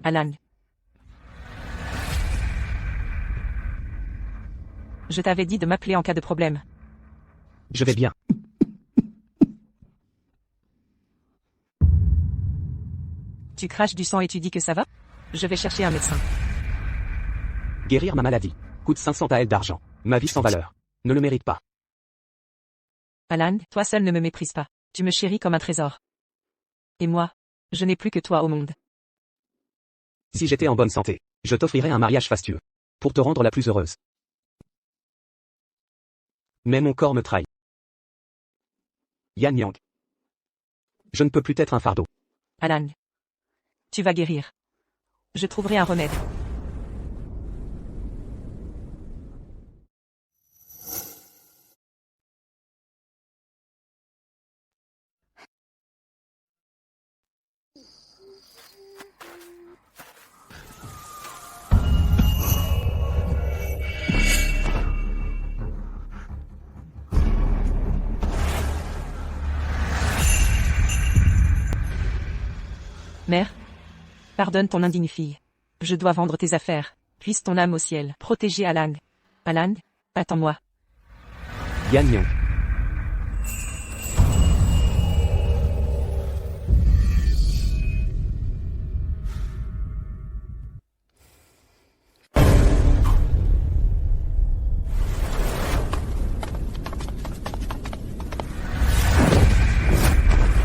Alan. Je t'avais dit de m'appeler en cas de problème. Je vais bien. Tu craches du sang et tu dis que ça va? Je vais chercher un médecin. Guérir ma maladie coûte 500 AL d'argent. Ma vie sans valeur. Ne le mérite pas. Alan, toi seul ne me méprise pas. Tu me chéris comme un trésor. Et moi, je n'ai plus que toi au monde. Si j'étais en bonne santé, je t'offrirais un mariage fastueux. Pour te rendre la plus heureuse. Mais mon corps me trahit. Yan Yang. Je ne peux plus être un fardeau. Alan. Tu vas guérir. Je trouverai un remède. Mère, pardonne ton indigne fille. Je dois vendre tes affaires. Puisse ton âme au ciel protéger Alan. Alan, attends-moi. Yan Yang.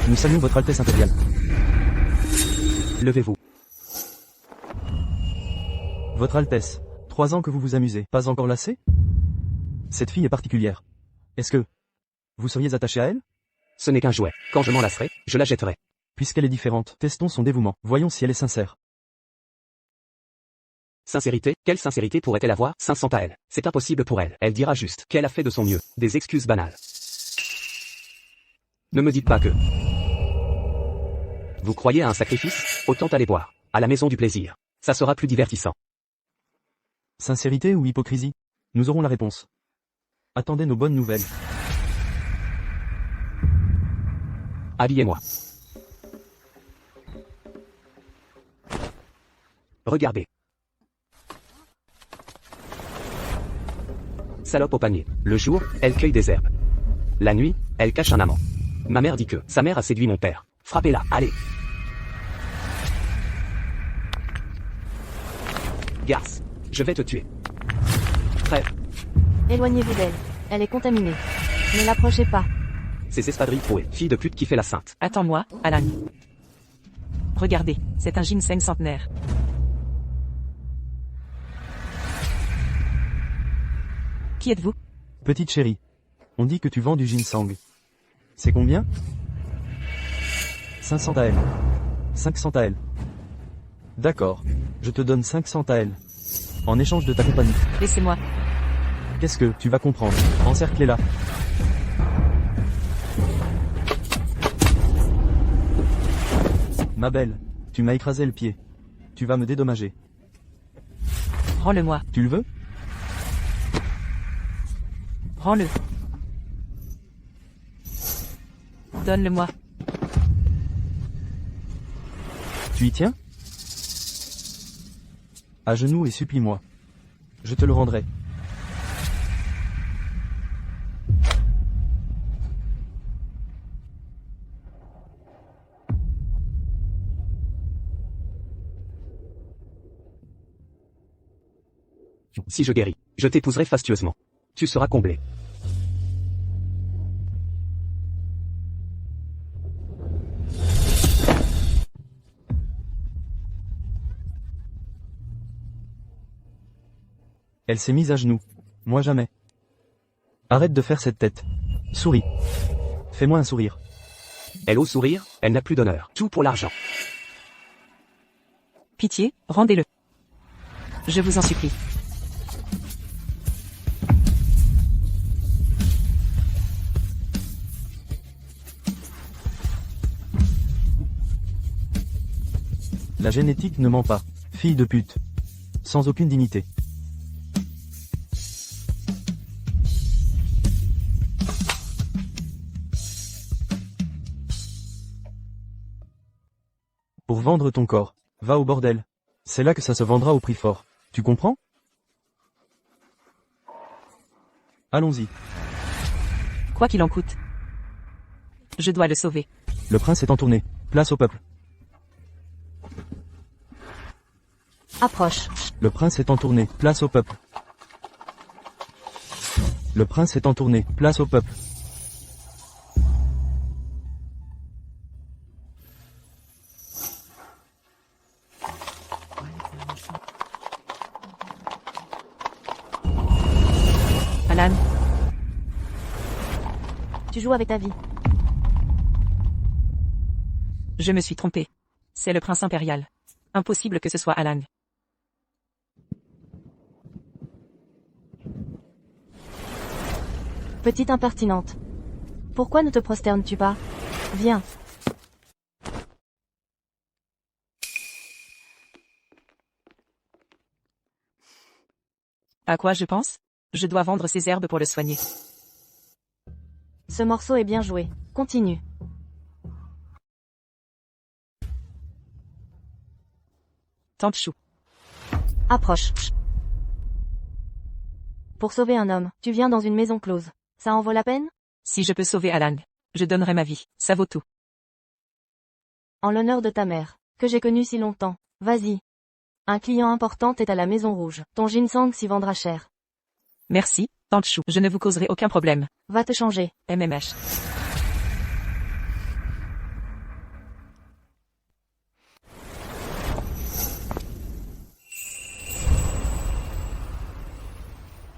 Nous saluons votre Altesse impériale. Levez-vous. Votre Altesse, 3 ans que vous vous amusez, pas encore lassé? Cette fille est particulière. Est-ce que vous seriez attaché à elle? Ce n'est qu'un jouet. Quand je m'en lasserai, je la jetterai. Puisqu'elle est différente, testons son dévouement. Voyons si elle est sincère. Sincérité, quelle sincérité pourrait-elle avoir? 500 AL. C'est impossible pour elle. Elle dira juste qu'elle a fait de son mieux. Des excuses banales. Ne me dites pas que... Vous croyez à un sacrifice? Autant aller boire. À la maison du plaisir. Ça sera plus divertissant. Sincérité ou hypocrisie? Nous aurons la réponse. Attendez nos bonnes nouvelles. Habillez-moi. Regardez. Salope au panier. Le jour, elle cueille des herbes. La nuit, elle cache un amant. Ma mère dit que sa mère a séduit mon père. Frappez-la, allez. Garce, je vais te tuer. Trêve. Éloignez-vous d'elle. Elle est contaminée. Ne l'approchez pas. Ces espadrilles trouées. Fille de pute qui fait la sainte. Attends-moi, Alan. Regardez, c'est un ginseng centenaire. Qui êtes-vous? Petite chérie, on dit que tu vends du ginseng. C'est combien? 500 AL. 500 AL. D'accord, je te donne 500 AL. En échange de ta compagnie. Laissez-moi. Qu'est-ce que tu vas comprendre? Encerclez-la. Ma belle, tu m'as écrasé le pied. Tu vas me dédommager. Rends-le-moi. Tu le veux? Rends-le. Donne-le-moi. Tu y tiens? À genoux et supplie-moi. Je te le rendrai. Si je guéris, je t'épouserai fastueusement. Tu seras comblé. Elle s'est mise à genoux. Moi jamais. Arrête de faire cette tête. Souris. Fais-moi un sourire. Elle ose sourire, elle n'a plus d'honneur. Tout pour l'argent. Pitié, rendez-le. Je vous en supplie. La génétique ne ment pas. Fille de pute. Sans aucune dignité. Pour vendre ton corps, va au bordel. C'est là que ça se vendra au prix fort. Tu comprends? Allons-y. Quoi qu'il en coûte. Je dois le sauver. Le prince est en tournée. Place au peuple. Approche. Le prince est en tournée. Place au peuple. Le prince est en tournée. Place au peuple. Alan, Tu joues avec ta vie. je me suis trompé. C'est le prince impérial. Impossible que ce soit Alan. Petite impertinente. Pourquoi ne te prosternes-tu pas? Viens. À quoi je pense? Je dois vendre ces herbes pour le soigner. Ce morceau est bien joué. Continue. Tante Chou. Approche. Pour sauver un homme, tu viens dans une maison close. Ça en vaut la peine? Si je peux sauver Alan, je donnerai ma vie. Ça vaut tout. En l'honneur de ta mère, que j'ai connue si longtemps. Vas-y. Un client important est à la Maison Rouge. Ton ginseng s'y vendra cher. Merci, Tante Chou. Je ne vous causerai aucun problème. Va te changer. MMH.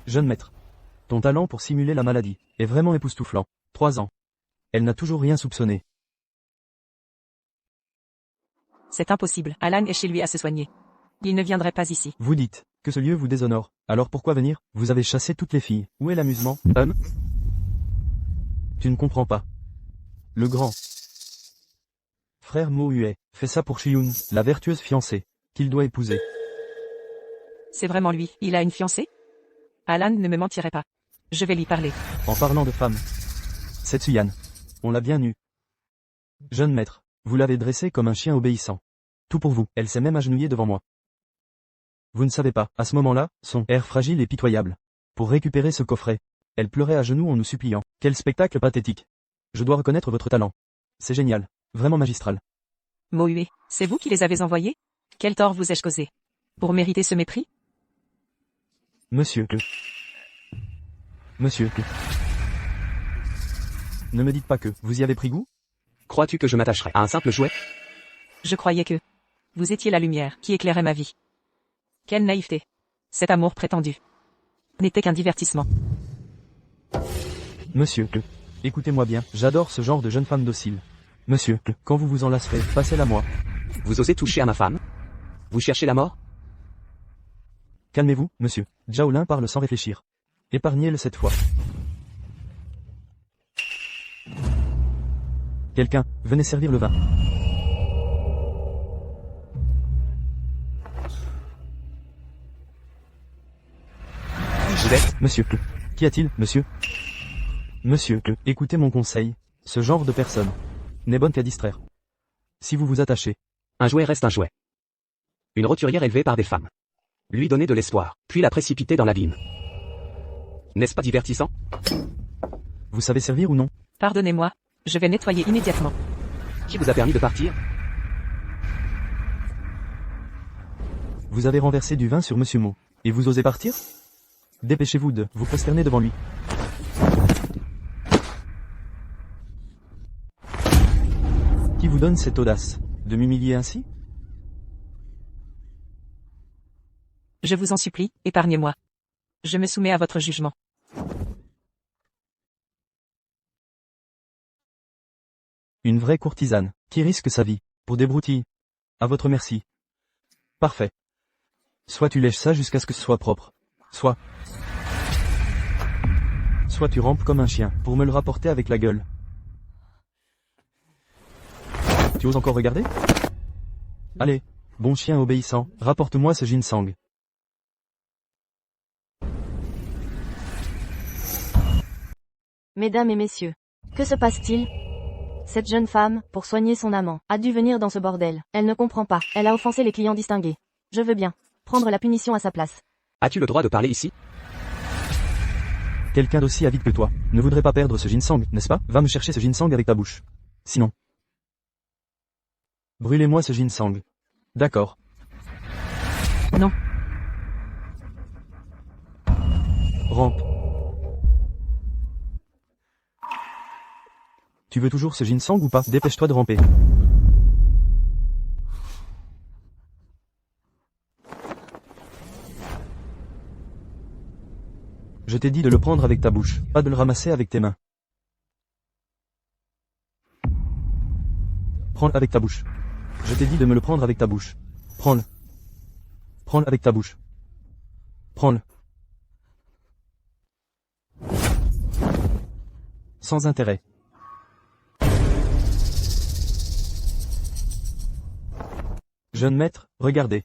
Jeune maître. Ton talent pour simuler la maladie est vraiment époustouflant. 3 ans. Elle n'a toujours rien soupçonné. C'est impossible. Alan est chez lui à se soigner. Il ne viendrait pas ici. Vous dites que ce lieu vous déshonore. Alors pourquoi venir? Vous avez chassé toutes les filles. Où est l'amusement? Tu ne comprends pas. Le grand frère Mo Hue fait ça pour Chiyun, la vertueuse fiancée, qu'il doit épouser. C'est vraiment lui. Il a une fiancée? Alan ne me mentirait pas. Je vais lui parler. En parlant de femme, c'est Tsuyan. On l'a bien eue. Jeune maître, vous l'avez dressée comme un chien obéissant. Tout pour vous. Elle s'est même agenouillée devant moi. Vous ne savez pas, à ce moment-là, son air fragile et pitoyable. Pour récupérer ce coffret, elle pleurait à genoux en nous suppliant. Quel spectacle pathétique. Je dois reconnaître votre talent. C'est génial. Vraiment magistral. Mohue, c'est vous qui les avez envoyés? Quel tort vous ai-je causé? Pour mériter ce mépris? Monsieur. Monsieur. Ne me dites pas que vous y avez pris goût? Crois-tu que je m'attacherais à un simple jouet? Je croyais que vous étiez la lumière qui éclairait ma vie. Quelle naïveté. Cet amour prétendu n'était qu'un divertissement. Monsieur. Écoutez-moi bien, j'adore ce genre de jeune femme docile. Monsieur, quand vous vous en lasserez, passez-la moi. Vous osez toucher à ma femme? Vous cherchez la mort? Calmez-vous, monsieur. Zhaolin parle sans réfléchir. Épargnez-le cette fois. Quelqu'un, venez servir le vin. Gillette? Monsieur. Qu'y a-t-il, monsieur? Monsieur, écoutez mon conseil. Ce genre de personne n'est bonne qu'à distraire. Si vous vous attachez, Un jouet reste un jouet. Une roturière élevée par des femmes. Lui donner de l'espoir, puis la précipiter dans l'abîme. N'est-ce pas divertissant? vous savez servir ou non? Pardonnez-moi, je vais nettoyer immédiatement. Qui vous a permis de partir? Vous avez renversé du vin sur monsieur Mo. Et vous osez partir? Dépêchez-vous de vous prosterner devant lui. Qui vous donne cette audace de m'humilier ainsi? Je vous en supplie, épargnez-moi. Je me soumets à votre jugement. Une vraie courtisane, qui risque sa vie, pour des broutilles. À votre merci. Parfait. Soit tu lèches ça jusqu'à ce que ce soit propre. Soit tu rampes comme un chien, pour me le rapporter avec la gueule. Tu oses encore regarder? Allez, bon chien obéissant, rapporte-moi ce ginseng. Mesdames et messieurs, que se passe-t-il? Cette jeune femme, pour soigner son amant, a dû venir dans ce bordel. Elle ne comprend pas. Elle a offensé les clients distingués. Je veux bien. Prendre la punition à sa place. As-tu le droit de parler ici? Quelqu'un d'aussi avide que toi ne voudrait pas perdre ce ginseng, n'est-ce pas? Va me chercher ce ginseng avec ta bouche. Sinon. Brûlez-moi ce ginseng. D'accord. Non. Rampe. Tu veux toujours ce ginseng ou pas? Dépêche-toi de ramper. Je t'ai dit de le prendre avec ta bouche, pas de le ramasser avec tes mains. Prends-le avec ta bouche. Je t'ai dit de me le prendre avec ta bouche. Prends-le. Prends-le avec ta bouche. Prends-le. Sans intérêt. Jeune maître, regardez.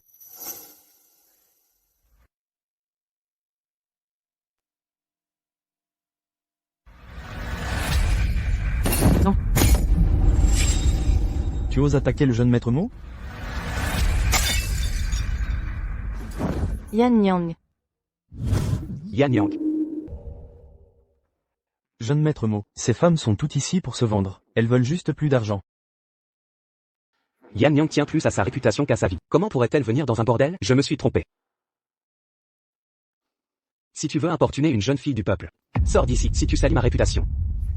Non. Tu oses attaquer le jeune maître Mo? Yan Nyang. Yan Yang. Jeune maître Mo, ces femmes sont toutes ici pour se vendre. Elles veulent juste plus d'argent. Yan Yang tient plus à sa réputation qu'à sa vie. Comment pourrait-elle venir dans un bordel? Je me suis trompé. Si tu veux importuner une jeune fille du peuple, sors d'ici. Si tu salis ma réputation,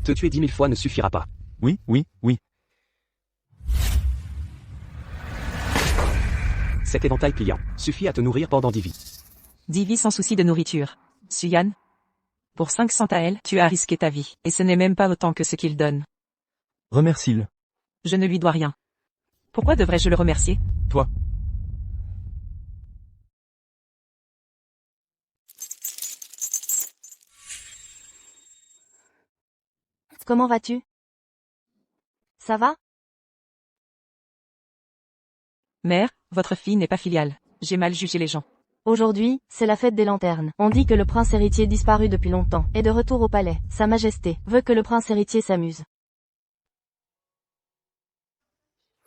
te tuer 10 000 fois ne suffira pas. Oui, oui, oui. Cet éventail pliant suffit à te nourrir pendant 10 vies. 10 vies sans souci de nourriture. Suyan. Pour 500 taels, tu as risqué ta vie, et ce n'est même pas autant que ce qu'il donne. Remercie-le. Je ne lui dois rien. Pourquoi devrais-je le remercier? Toi. Comment vas-tu? Ça va? Mère, votre fille n'est pas filiale. J'ai mal jugé les gens. Aujourd'hui, c'est la fête des lanternes. On dit que le prince héritier disparu depuis longtemps est de retour au palais. Sa Majesté veut que le prince héritier s'amuse.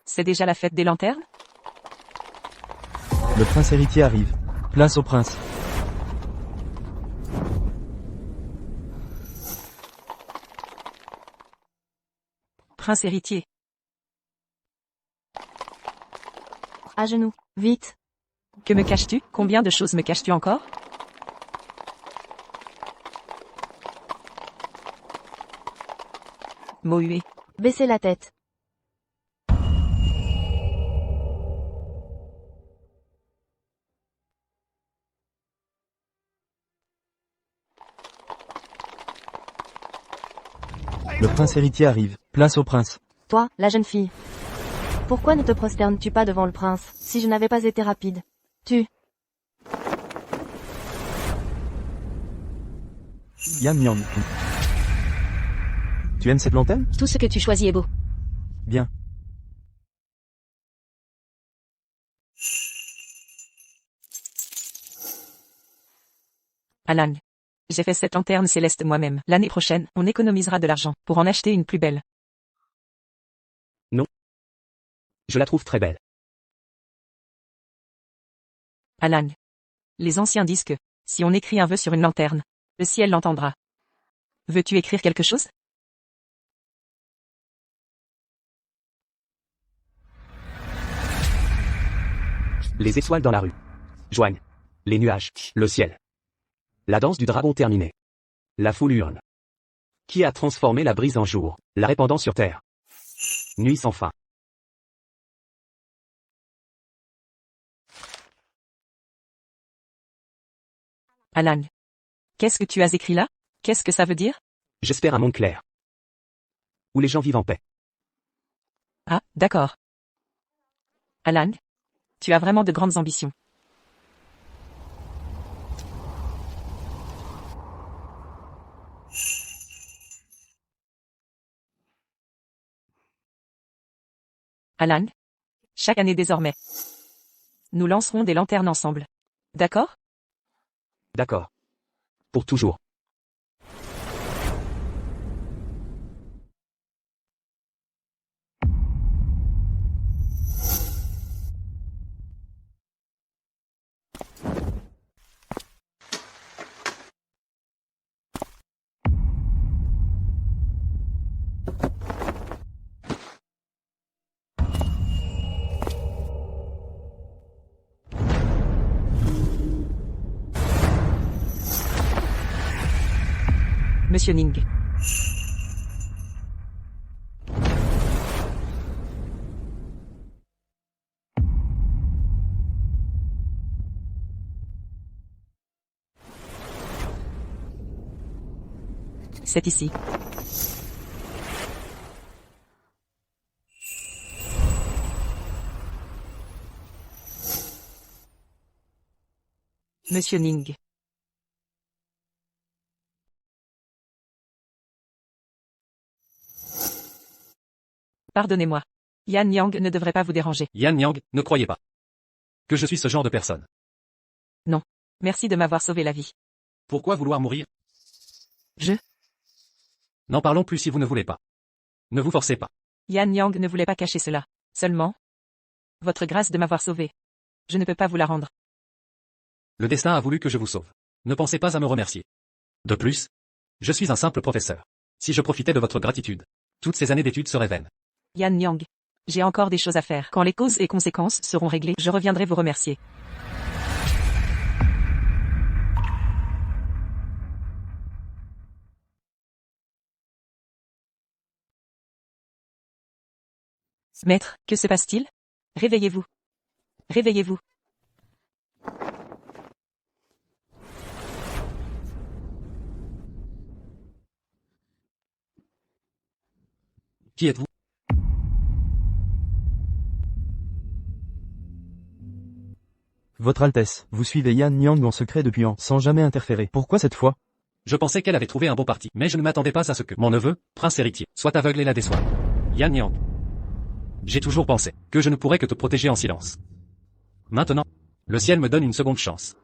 C'est déjà la fête des lanternes? Le prince héritier arrive. Place au prince. Prince héritier. À genoux. Vite. Que me caches-tu? Combien de choses me caches-tu encore? Mohué. Baissez la tête. Le prince héritier arrive. Place au prince. Toi, la jeune fille. Pourquoi ne te prosternes-tu pas devant le prince, si je n'avais pas été rapide? Tu. Yan Yang. Tu aimes cette lanterne? Tout ce que tu choisis est beau. Bien. Alang. J'ai fait cette lanterne céleste moi-même. L'année prochaine, on économisera de l'argent pour en acheter une plus belle. Je la trouve très belle. Alang. Les anciens disent que, si on écrit un vœu sur une lanterne, le ciel l'entendra. Veux-tu écrire quelque chose? Les étoiles dans la rue joignent les nuages, le ciel. La danse du dragon terminée. La foule hurle. Qui a transformé la brise en jour, la répandant sur terre? Nuit sans fin. Alang. Qu'est-ce que tu as écrit là? Qu'est-ce que ça veut dire? J'espère un monde clair. Où les gens vivent en paix. Ah, d'accord. Alang. Tu as vraiment de grandes ambitions. Alang. Chaque année désormais. Nous lancerons des lanternes ensemble. D'accord? D'accord. Pour toujours. Monsieur Ning. C'est ici. Monsieur Ning. Pardonnez-moi. Yan Yang ne devrait pas vous déranger. Yan Yang, ne croyez pas que je suis ce genre de personne. Merci de m'avoir sauvé la vie. Pourquoi vouloir mourir? Je, N'en parlons plus si vous ne voulez pas. Ne vous forcez pas. Yan Yang ne voulait pas cacher cela. Seulement, votre grâce de m'avoir sauvé. Je ne peux pas vous la rendre. Le destin a voulu que je vous sauve. Ne pensez pas à me remercier. De plus, je suis un simple professeur. Si je profitais de votre gratitude, toutes ces années d'études seraient vaines. Yan Yang. J'ai encore des choses à faire. Quand les causes et conséquences seront réglées, je reviendrai vous remercier. Maître, que se passe-t-il? Réveillez-vous. Réveillez-vous. Qui êtes-vous? Votre Altesse, vous suivez Yan Yang en secret depuis ans, sans jamais interférer. Pourquoi cette fois? Je pensais qu'elle avait trouvé un bon parti, mais je ne m'attendais pas à ce que mon neveu, prince héritier, soit aveugle et la déçoive. Yan Yang. J'ai toujours pensé que je ne pourrais que te protéger en silence. Maintenant, le ciel me donne une seconde chance.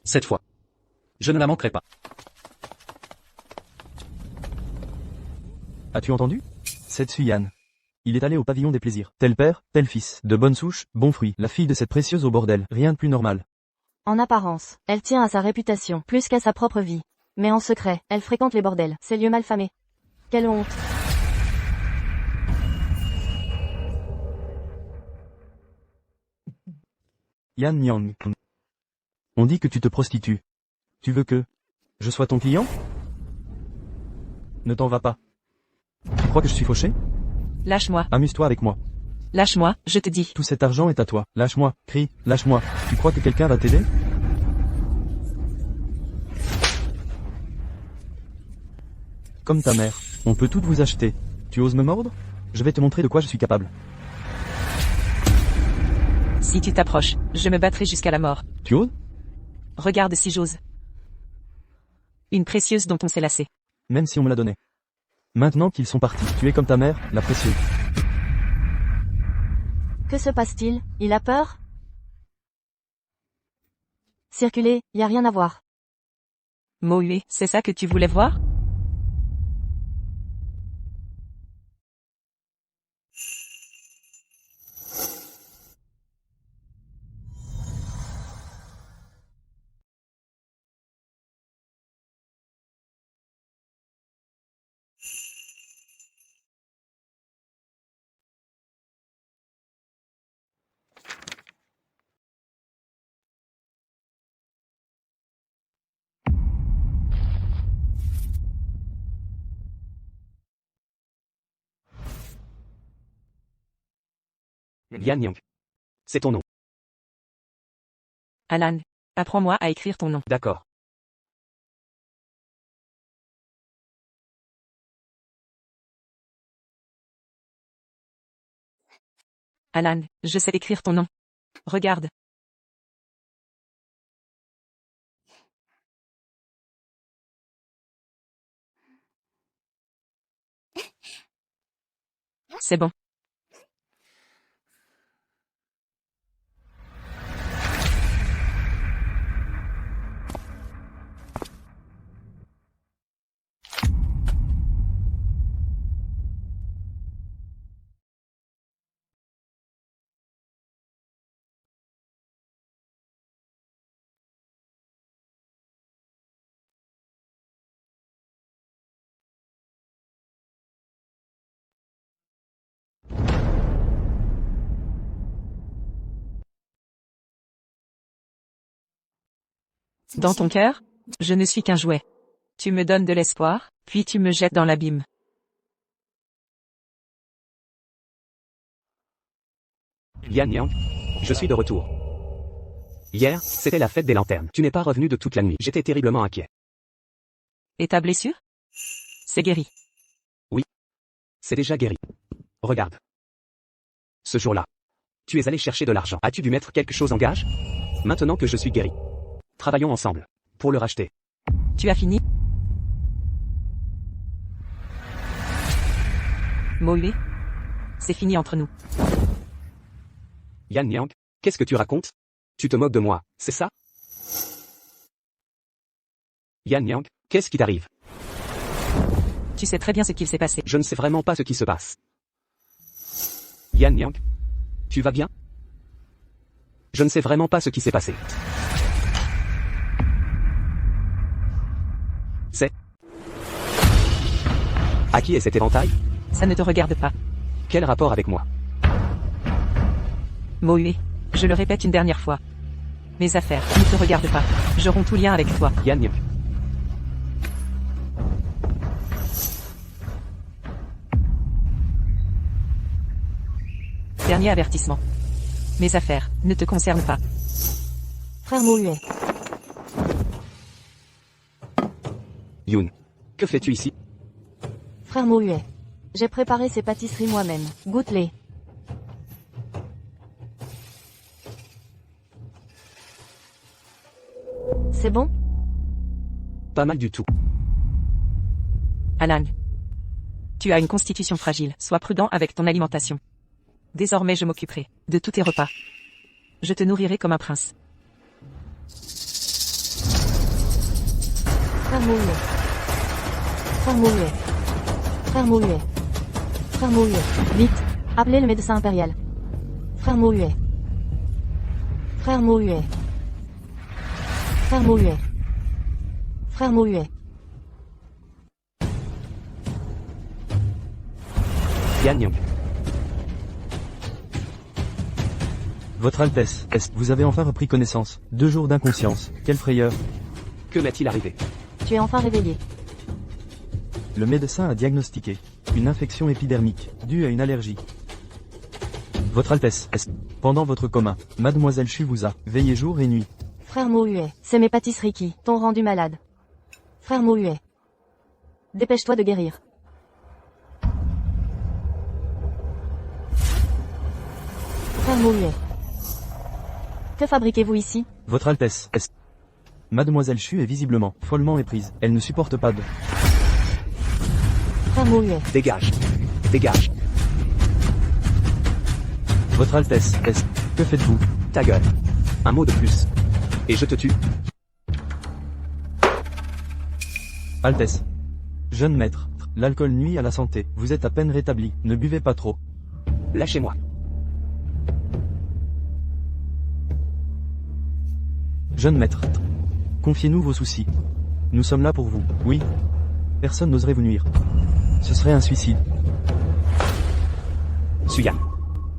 Cette fois, je ne la manquerai pas. As-tu entendu? C'est Yan. Il est allé au pavillon des plaisirs. Tel père, tel fils, de bonne souche, bon fruit. La fille de cette précieuse au bordel, rien de plus normal. En apparence, elle tient à sa réputation, plus qu'à sa propre vie. Mais en secret, elle fréquente les bordels, ces lieux malfamés. Quelle honte! Yan Yang. On dit que tu te prostitues. Tu veux que je sois ton client? Ne t'en va pas. Tu crois que je suis fauché? Lâche-moi. Amuse-toi avec moi. Lâche-moi, je te dis. Tout cet argent est à toi. Lâche-moi, crie, lâche-moi. Tu crois que quelqu'un va t'aider? Comme ta mère. On peut toutes vous acheter. Tu oses me mordre? Je vais te montrer de quoi je suis capable. Si tu t'approches, je me battrai jusqu'à la mort. Tu oses? Regarde si j'ose. Une précieuse dont on s'est lassé. Même si on me l'a donné. Maintenant qu'ils sont partis, tu es comme ta mère, la précieuse. Que se passe-t-il? Il a peur? Circulez, y a rien à voir. Mohué, c'est ça que tu voulais voir? Yan Yang. C'est ton nom. Alan, apprends-moi à écrire ton nom. D'accord. Alan, je sais écrire ton nom. Regarde. C'est bon. Dans ton cœur, je ne suis qu'un jouet. Tu me donnes de l'espoir, puis tu me jettes dans l'abîme. Yan Yang. Je suis de retour. Hier, c'était la fête des lanternes. Tu n'es pas revenu de toute la nuit. J'étais terriblement inquiet. Et ta blessure? C'est guéri. C'est déjà guéri. Regarde. Ce jour-là. Tu es allé chercher de l'argent. As-tu dû mettre quelque chose en gage? Maintenant que je suis guéri. Travaillons ensemble. Pour le racheter. Tu as fini? Moé. C'est fini entre nous. Yan Yang, qu'est-ce que tu racontes? Tu te moques de moi, c'est ça? Yan Yang, qu'est-ce qui t'arrive? Tu sais très bien ce qu'il s'est passé. Je ne sais vraiment pas ce qui se passe. Yan Yang, tu vas bien? Je ne sais vraiment pas ce qui s'est passé. C'est... À qui est cet éventail? Ça ne te regarde pas. Quel rapport avec moi? Moé. Je le répète une dernière fois. Mes affaires ne te regardent pas. Je romps tout lien avec toi. Yan Yang. Dernier avertissement. Mes affaires ne te concernent pas. Frère Mohuet. Yoon. Que fais-tu ici? Frère Mohuet. J'ai préparé ces pâtisseries moi-même. Goûte-les. C'est bon? Pas mal du tout. Alan. Tu as une constitution fragile. Sois prudent avec ton alimentation. Désormais je m'occuperai de tous tes repas. Je te nourrirai comme un prince. Frère Mohuet. Frère Mohuet. Frère Mohuet. Frère Mohuet. Vite. Appelez le médecin impérial. Frère Mohuet. Frère Mohuet. Frère Mohuet. Frère Mohuet. Yan Yang. Votre Altesse, vous avez enfin repris connaissance. 2 jours d'inconscience. Quelle frayeur. Que m'est-il arrivé? Tu es enfin réveillé. Le médecin a diagnostiqué une infection épidermique, due à une allergie. Votre Altesse, pendant votre coma, Mademoiselle Chu vous a veillé jour et nuit. Frère Mohuet, c'est mes pâtisseries qui t'ont rendu malade. Frère Mohuet. Dépêche-toi de guérir. Frère Mohuet. Que fabriquez-vous ici? Votre Altesse, Mademoiselle Chu est visiblement follement éprise. Elle ne supporte pas de... Frère Mohuet. Dégage. Dégage. Votre Altesse, que faites-vous? Ta gueule. Un mot de plus. Et je te tue. Altesse. Jeune maître, l'alcool nuit à la santé. Vous êtes à peine rétabli. Ne buvez pas trop. Lâchez-moi. Jeune maître. Confiez-nous vos soucis. Nous sommes là pour vous. Oui. Personne n'oserait vous nuire. Ce serait un suicide. Suyan.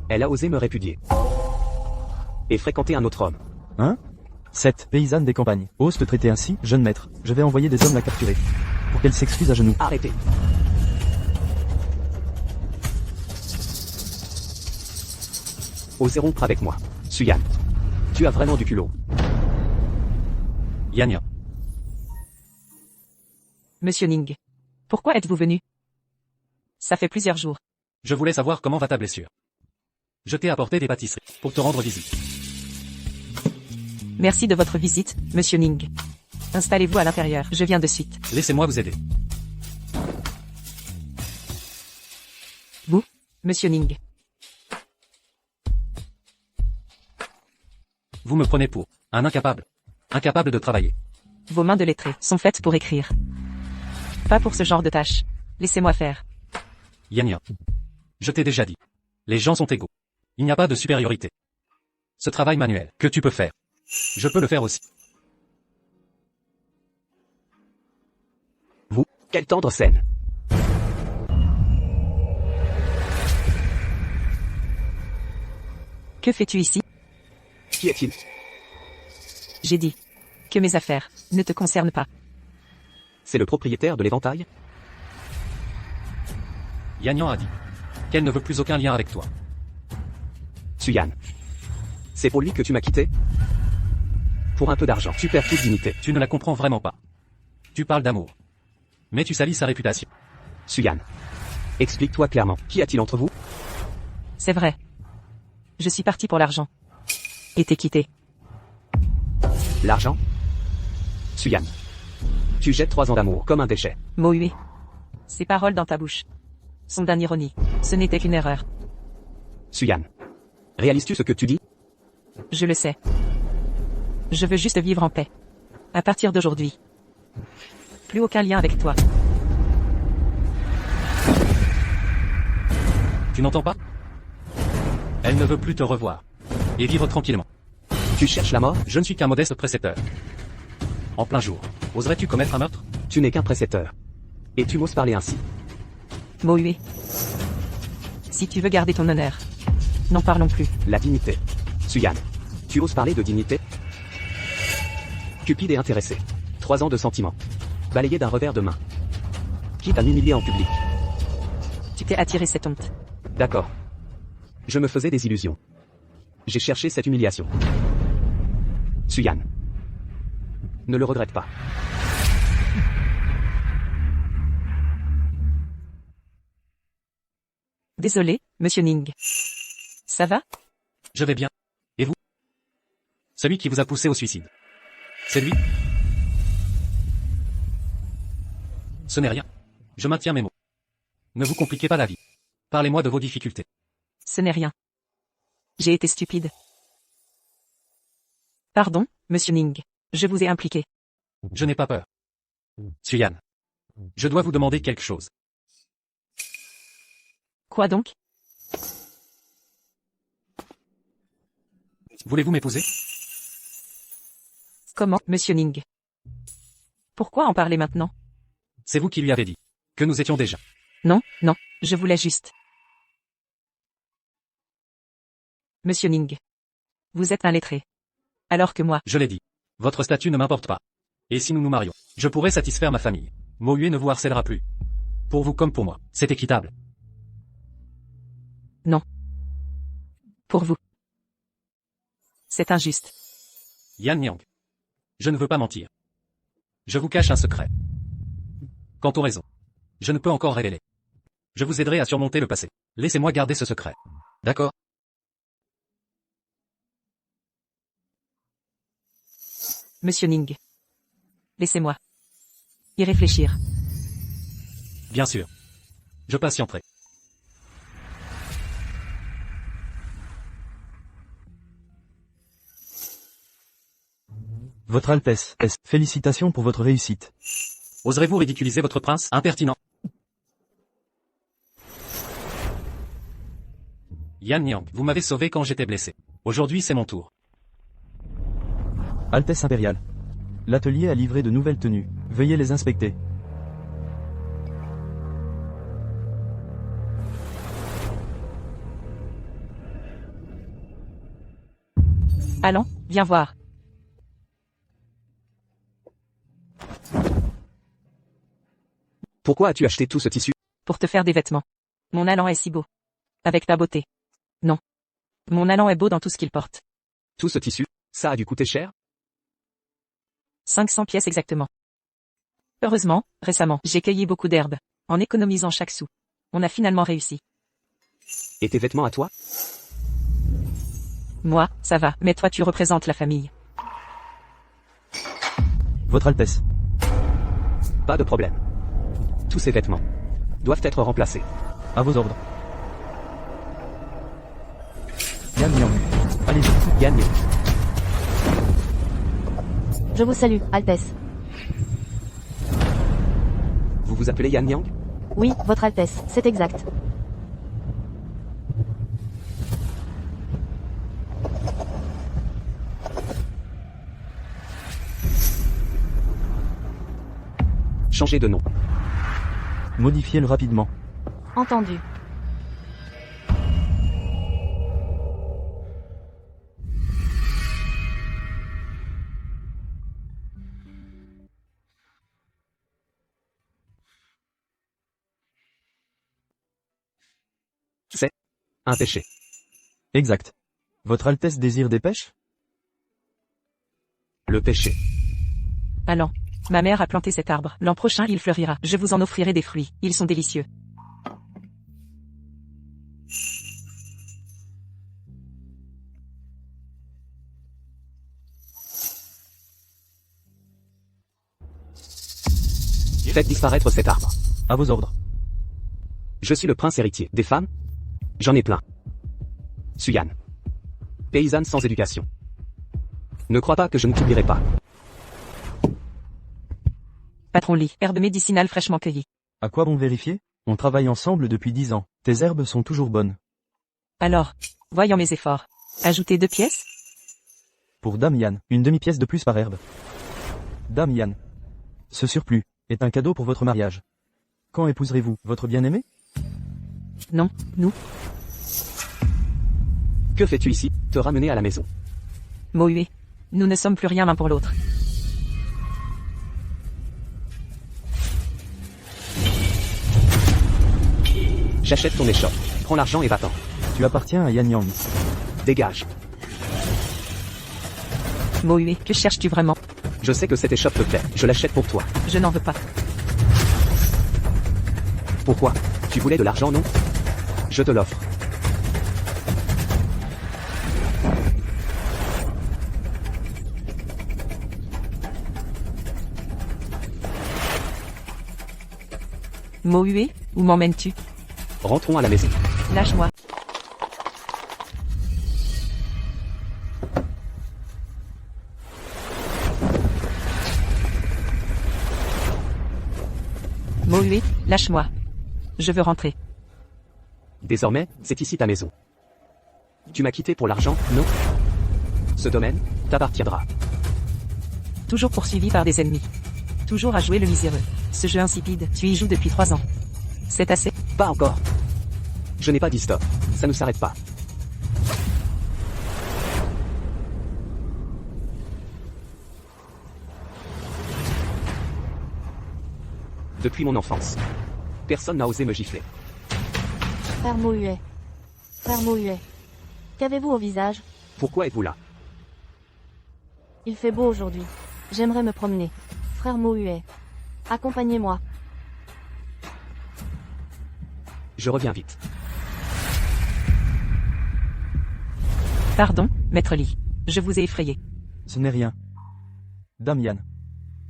Elle a osé me répudier. Et fréquenter un autre homme. Hein? Cette paysanne des campagnes ose te traiter ainsi, jeune maître. Je vais envoyer des hommes la capturer. Pour qu'elle s'excuse à genoux. Arrêtez. Osez rompre avec moi. Suyan. Tu as vraiment du culot. Yan Yang. Monsieur Ning. Pourquoi êtes-vous venu? Ça fait plusieurs jours. Je voulais savoir comment va ta blessure. Je t'ai apporté des pâtisseries pour te rendre visite. Merci de votre visite, Monsieur Ning. Installez-vous à l'intérieur, je viens de suite. Laissez-moi vous aider. Vous, Monsieur Ning. Vous me prenez pour un incapable. Incapable de travailler. Vos mains de lettré sont faites pour écrire. Pas pour ce genre de tâches. Laissez-moi faire. Yan Yang. Je t'ai déjà dit. Les gens sont égaux. Il n'y a pas de supériorité. Ce travail manuel que tu peux faire, je peux le faire aussi. Vous, quelle tendre scène. Que fais-tu ici? Qui est-il? J'ai dit que mes affaires ne te concernent pas. C'est le propriétaire de l'éventail? Yan Yang a dit qu'elle ne veut plus aucun lien avec toi. Suyan. C'est pour lui que tu m'as quitté? Pour un peu d'argent, tu perds toute dignité. Tu ne la comprends vraiment pas. Tu parles d'amour. Mais tu salis sa réputation. Suyan. Explique-toi clairement. Qu'y a-t-il entre vous? C'est vrai. Je suis parti pour l'argent. Et t'es quitté. L'argent? Suyan. Tu jettes 3 ans d'amour comme un déchet. Mohue. Ces paroles dans ta bouche sont d'un ironie. Ce n'était qu'une erreur. Suyan. Réalises-tu ce que tu dis? Je le sais. Je veux juste vivre en paix. À partir d'aujourd'hui. Plus aucun lien avec toi. Tu n'entends pas? Elle ne veut plus te revoir. Et vivre tranquillement. Tu cherches la mort? Je ne suis qu'un modeste précepteur. En plein jour, oserais-tu commettre un meurtre? Tu n'es qu'un précepteur. Et tu m'oses parler ainsi. Mohue. Si tu veux garder ton honneur, n'en parlons plus. La dignité. Suyan. Tu oses parler de dignité? Cupide et intéressé. 3 ans de sentiments. Balayé d'un revers de main. Quitte à m'humilier en public. Tu t'es attiré cette honte. D'accord. Je me faisais des illusions. J'ai cherché cette humiliation. Suyan. Ne le regrette pas. Désolé, monsieur Ning. Ça va? Je vais bien. Et vous? Celui qui vous a poussé au suicide. C'est lui? Ce n'est rien. Je maintiens mes mots. Ne vous compliquez pas la vie. Parlez-moi de vos difficultés. Ce n'est rien. J'ai été stupide. Pardon, monsieur Ning. Je vous ai impliqué. Je n'ai pas peur. Suyan. Je dois vous demander quelque chose. Quoi donc? Voulez-vous m'épouser? Comment, monsieur Ning? Pourquoi en parler maintenant? C'est vous qui lui avez dit que nous étions déjà. Non, non, je voulais juste. Monsieur Ning. Vous êtes un lettré. Alors que moi, Je l'ai dit. Votre statut ne m'importe pas. Et si nous nous marions, je pourrai satisfaire ma famille. Mohue ne vous harcèlera plus. Pour vous comme pour moi, c'est équitable. non. Pour vous. C'est injuste. Yan Yang. Je ne veux pas mentir. Je vous cache un secret. Quant aux raisons, je ne peux encore révéler. Je vous aiderai à surmonter le passé. Laissez-moi garder ce secret. D'accord? Monsieur Ning. Laissez-moi y réfléchir. Bien sûr. Je patienterai. Votre Altesse, félicitations pour votre réussite. Oserez-vous ridiculiser votre prince? Impertinent. Yan Yang, vous m'avez sauvé quand j'étais blessé. Aujourd'hui c'est mon tour. Altesse impériale. L'atelier a livré de nouvelles tenues. Veuillez les inspecter. Allons, viens voir. Pourquoi as-tu acheté tout ce tissu? Pour te faire des vêtements. Mon allant est si beau. Avec ta beauté. Non. Mon allant est beau dans tout ce qu'il porte. Tout ce tissu? Ça a dû coûter cher? 500 pièces exactement. Heureusement, récemment, j'ai cueilli beaucoup d'herbes, en économisant chaque sou. On a finalement réussi. Et tes vêtements à toi? Moi, ça va, mais toi tu représentes la famille. Votre Altesse. Pas de problème. Tous ces vêtements doivent être remplacés. À vos ordres. Yan Yang. Allez-y. Gagne. Je vous salue, Altesse. Vous vous appelez Yan Yang? Oui, votre Altesse, c'est exact. Changez de nom. Modifiez-le rapidement. Entendu. Un péché. Exact. Votre Altesse désire des pêches? Le péché. Allons. Ma mère a planté cet arbre. L'an prochain il fleurira. Je vous en offrirai des fruits. Ils sont délicieux. Faites disparaître cet arbre. À vos ordres. Je suis le prince héritier. Des femmes? J'en ai plein. Suyan. Paysanne sans éducation. Ne crois pas que je ne t'oublierai pas. Patron Lee. Herbe médicinale fraîchement cueillie. À quoi bon vérifier? On travaille ensemble depuis 10 ans. Tes herbes sont toujours bonnes. Alors, voyons mes efforts. Ajoutez 2 pièces? Pour Dame Yann, une demi-pièce de plus par herbe. Dame Yann. Ce surplus est un cadeau pour votre mariage. Quand épouserez-vous votre bien-aimé? Non, nous. Que fais-tu ici? Te ramener à la maison. Mohue. Nous ne sommes plus rien l'un pour l'autre. J'achète ton échoppe. Prends l'argent et va-t'en. Tu appartiens à Yan Yang. Dégage. Mohue, que cherches-tu vraiment? Je sais que cette échoppe te plaît. Je l'achète pour toi. Je n'en veux pas. Pourquoi? Tu voulais de l'argent, non? Je te l'offre. Mohue, où m'emmènes-tu? Rentrons à la maison. Lâche-moi. Mohue, lâche-moi. Je veux rentrer. Désormais, c'est ici ta maison. Tu m'as quitté pour l'argent, non? Ce domaine t'appartiendra. Toujours poursuivi par des ennemis. Toujours à jouer le miséreux. Ce jeu insipide, tu y joues depuis 3 ans. C'est assez? Pas encore. Je n'ai pas dit stop. Ça ne s'arrête pas. Depuis mon enfance, personne n'a osé me gifler. Frère Mohue. Frère Mohue. Qu'avez-vous au visage? Pourquoi êtes-vous là? Il fait beau aujourd'hui. J'aimerais me promener. Frère Mohue. Accompagnez-moi. Je reviens vite. Pardon, maître Lee. Je vous ai effrayé. Ce n'est rien. Dame Yann.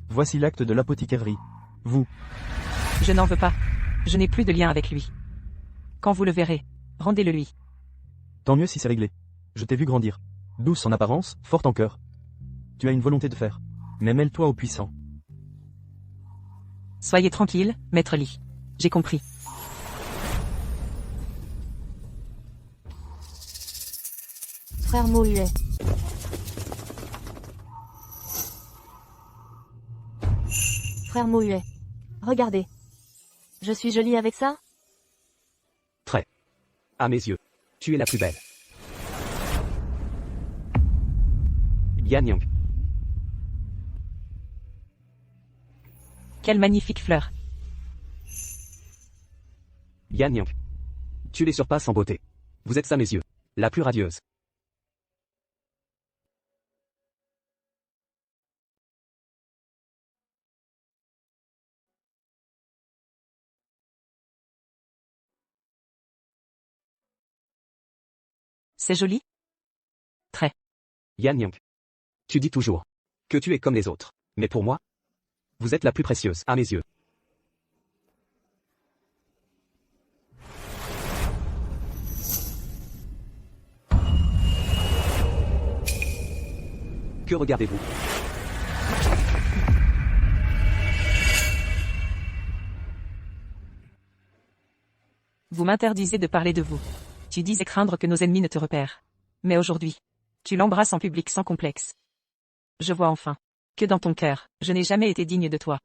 Voici l'acte de l'apothicaire. Vous. Je n'en veux pas. Je n'ai plus de lien avec lui. Quand vous le verrez, rendez-le lui. Tant mieux si c'est réglé. Je t'ai vu grandir. Douce en apparence, forte en cœur. Tu as une volonté de faire. Mais mêle-toi aux puissants. Soyez tranquille, maître Lee. J'ai compris. Frère Mohue. Frère Mohue. Regardez. Je suis jolie avec ça? Très. À mes yeux, tu es la plus belle. Yan Yang. Quelle magnifique fleur. Yan Yang. Tu les surpasses en beauté. Vous êtes à mes yeux, la plus radieuse. C'est joli? Très. Yan Yang. Tu dis toujours que tu es comme les autres. Mais pour moi, vous êtes la plus précieuse à mes yeux. Que regardez-vous? Vous m'interdisez de parler de vous. Tu disais craindre que nos ennemis ne te repèrent. Mais aujourd'hui, tu l'embrasses en public sans complexe. Je vois enfin que dans ton cœur, je n'ai jamais été digne de toi.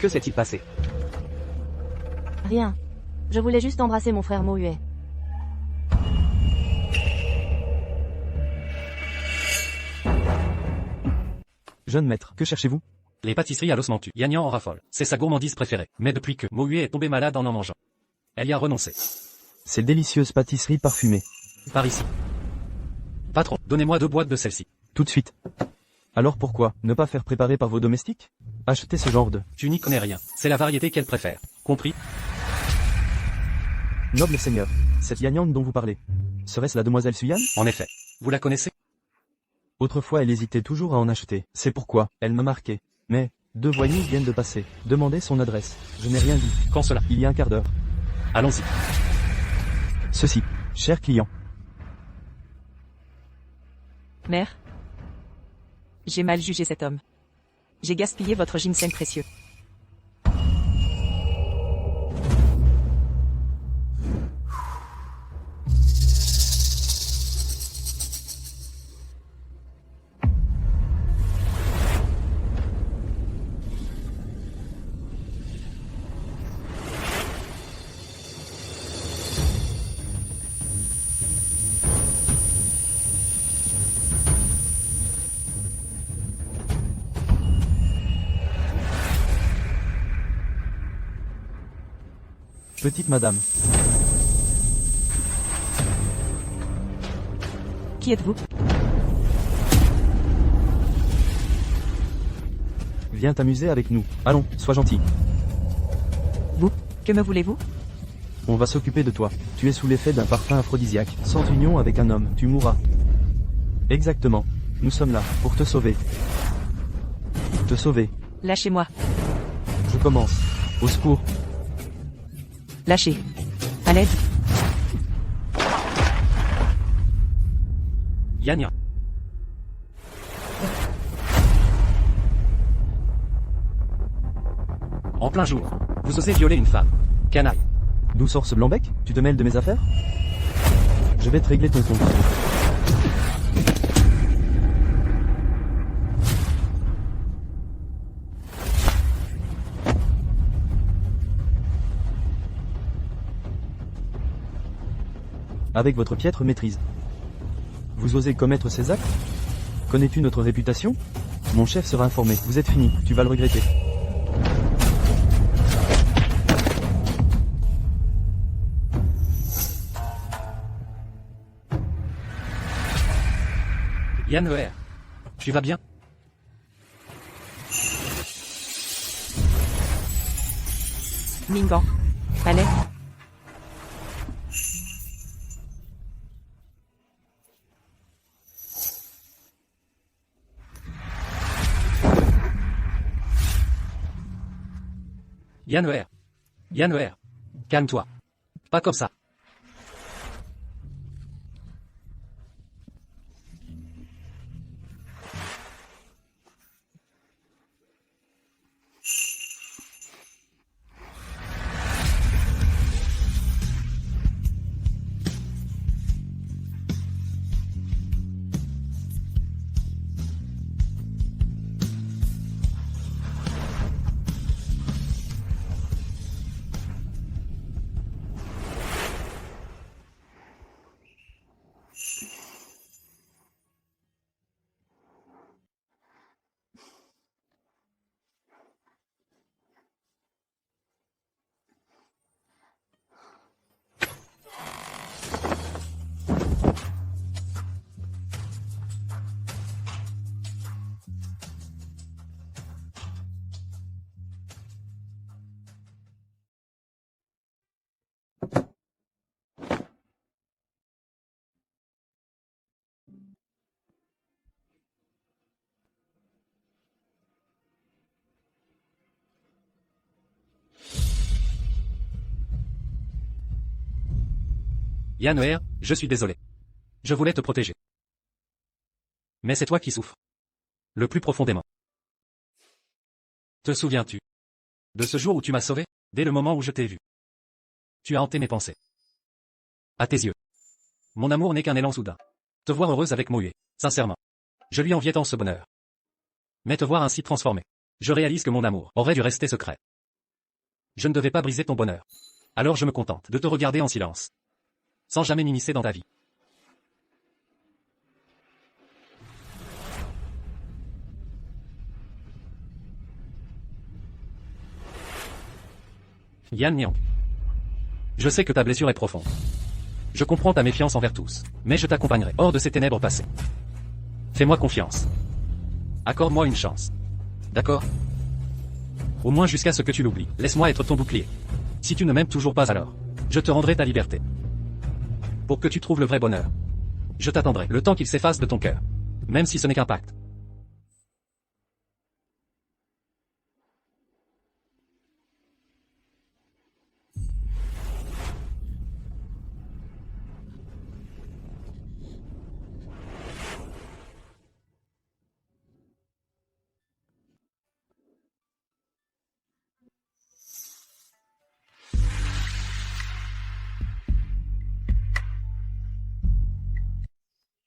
Que s'est-il passé? Rien. Je voulais juste embrasser mon frère Mohue. Jeune maître, que cherchez-vous? Les pâtisseries à l'osmentu. Yannian en raffole. C'est sa gourmandise préférée. Mais depuis que Mohue est tombée malade en mangeant, elle y a renoncé. Ces délicieuses pâtisseries parfumées. Par ici. Patron, donnez-moi 2 boîtes de celle-ci. Tout de suite. Alors pourquoi ne pas faire préparer par vos domestiques? Achetez ce genre de... Tu n'y connais rien. C'est la variété qu'elle préfère. Compris? Noble seigneur, cette Yanyan dont vous parlez, serait-ce la demoiselle Suyan? En effet. Vous la connaissez? Autrefois elle hésitait toujours à en acheter. C'est pourquoi elle m'a marqué. Mais, 2 voyous viennent de passer. Demandez son adresse. Je n'ai rien dit. Quand cela? Il y a un quart d'heure. Allons-y. Ceci, cher client. Mère. J'ai mal jugé cet homme. J'ai gaspillé votre ginseng précieux. Petite madame, Qui êtes-vous? viens t'amuser avec nous. Allons, sois gentil. Vous? Que me voulez-vous? On va s'occuper de toi. Tu es sous l'effet d'un parfum aphrodisiaque. Sans union avec un homme, tu mourras. Exactement. Nous sommes là, pour te sauver. Te sauver. Lâchez-moi. Je commence. Au secours. Lâchez. À l'aide. Yannian. En plein jour. Vous osez violer une femme. Canaille. D'où sort ce blanc-bec? Tu te mêles de mes affaires? Je vais te régler ton compte. Avec votre piètre maîtrise. Vous osez commettre ces actes? Connais-tu notre réputation? Mon chef sera informé. Vous êtes fini, tu vas le regretter. Yann ER. Tu vas bien? Mingan. À l'aide. Yann ER. Yann ER. Calme-toi. Pas comme ça. Yann ER, je suis désolé. Je voulais te protéger. Mais c'est toi qui souffres. Le plus profondément. Te souviens-tu de ce jour où tu m'as sauvé, dès le moment où je t'ai vu? Tu as hanté mes pensées. À tes yeux. Mon amour n'est qu'un élan soudain. Te voir heureuse avec Mohue, sincèrement. Je lui enviais tant ce bonheur. Mais te voir ainsi transformée. Je réalise que mon amour aurait dû rester secret. Je ne devais pas briser ton bonheur. Alors je me contente de te regarder en silence. Sans jamais m'immiscer dans ta vie. Yan Niang. Je sais que ta blessure est profonde. Je comprends ta méfiance envers tous, mais je t'accompagnerai hors de ces ténèbres passées. Fais-moi confiance. Accorde-moi une chance. D'accord? Au moins jusqu'à ce que tu l'oublies. Laisse-moi être ton bouclier. Si tu ne m'aimes toujours pas alors, je te rendrai ta liberté. Pour que tu trouves le vrai bonheur. Je t'attendrai le temps qu'il s'efface de ton cœur. Même si ce n'est qu'un pacte.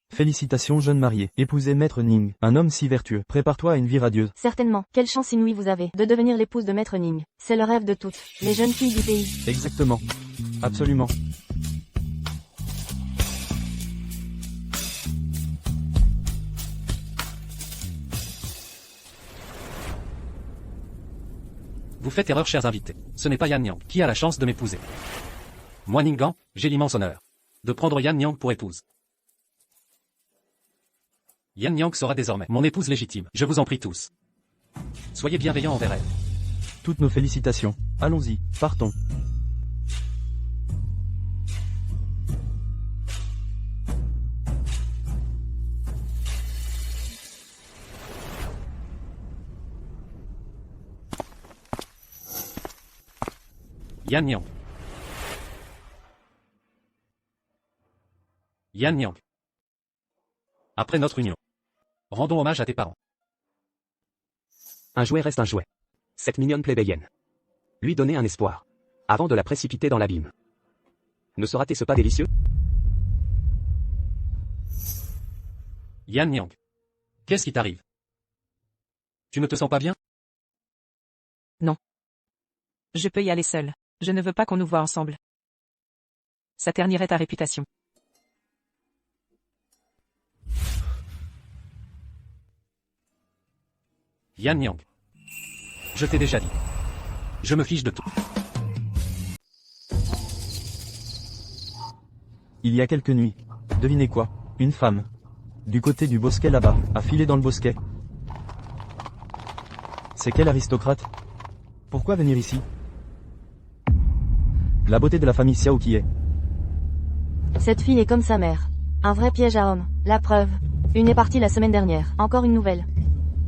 Félicitations jeune marié, épousez Maître Ning, un homme si vertueux. Prépare-toi à une vie radieuse. Certainement, quelle chance inouïe vous avez de devenir l'épouse de Maître Ning. C'est le rêve de toutes les jeunes filles du pays. Exactement. Absolument. Vous faites erreur, chers invités. Ce n'est pas Yan Niang qui a la chance de m'épouser. Moi, Ningguang, j'ai l'immense honneur de prendre Yan Niang pour épouse. Yan Niang sera désormais mon épouse légitime. Je vous en prie tous. Soyez bienveillants envers elle. Toutes nos félicitations. Allons-y, partons. Yan Niang. Yan Niang. Après notre union, rendons hommage à tes parents. Un jouet reste un jouet. Cette mignonne plébéienne. Lui donner un espoir. Avant de la précipiter dans l'abîme. Ne sera-t-ce pas délicieux? Yan Niang. Qu'est-ce qui t'arrive? Tu ne te sens pas bien? Non. Je peux y aller seule. Je ne veux pas qu'on nous voie ensemble. Ça ternirait ta réputation. Yan Niang. Je t'ai déjà dit. Je me fiche de tout. Il y a quelques nuits. Devinez quoi? Une femme. Du côté du bosquet là-bas, a filé dans le bosquet. C'est quel aristocrate? Pourquoi venir ici? La beauté de la famille Xiao qui est. Cette fille est comme sa mère. Un vrai piège à homme. La preuve. Une est partie la semaine dernière. Encore une nouvelle.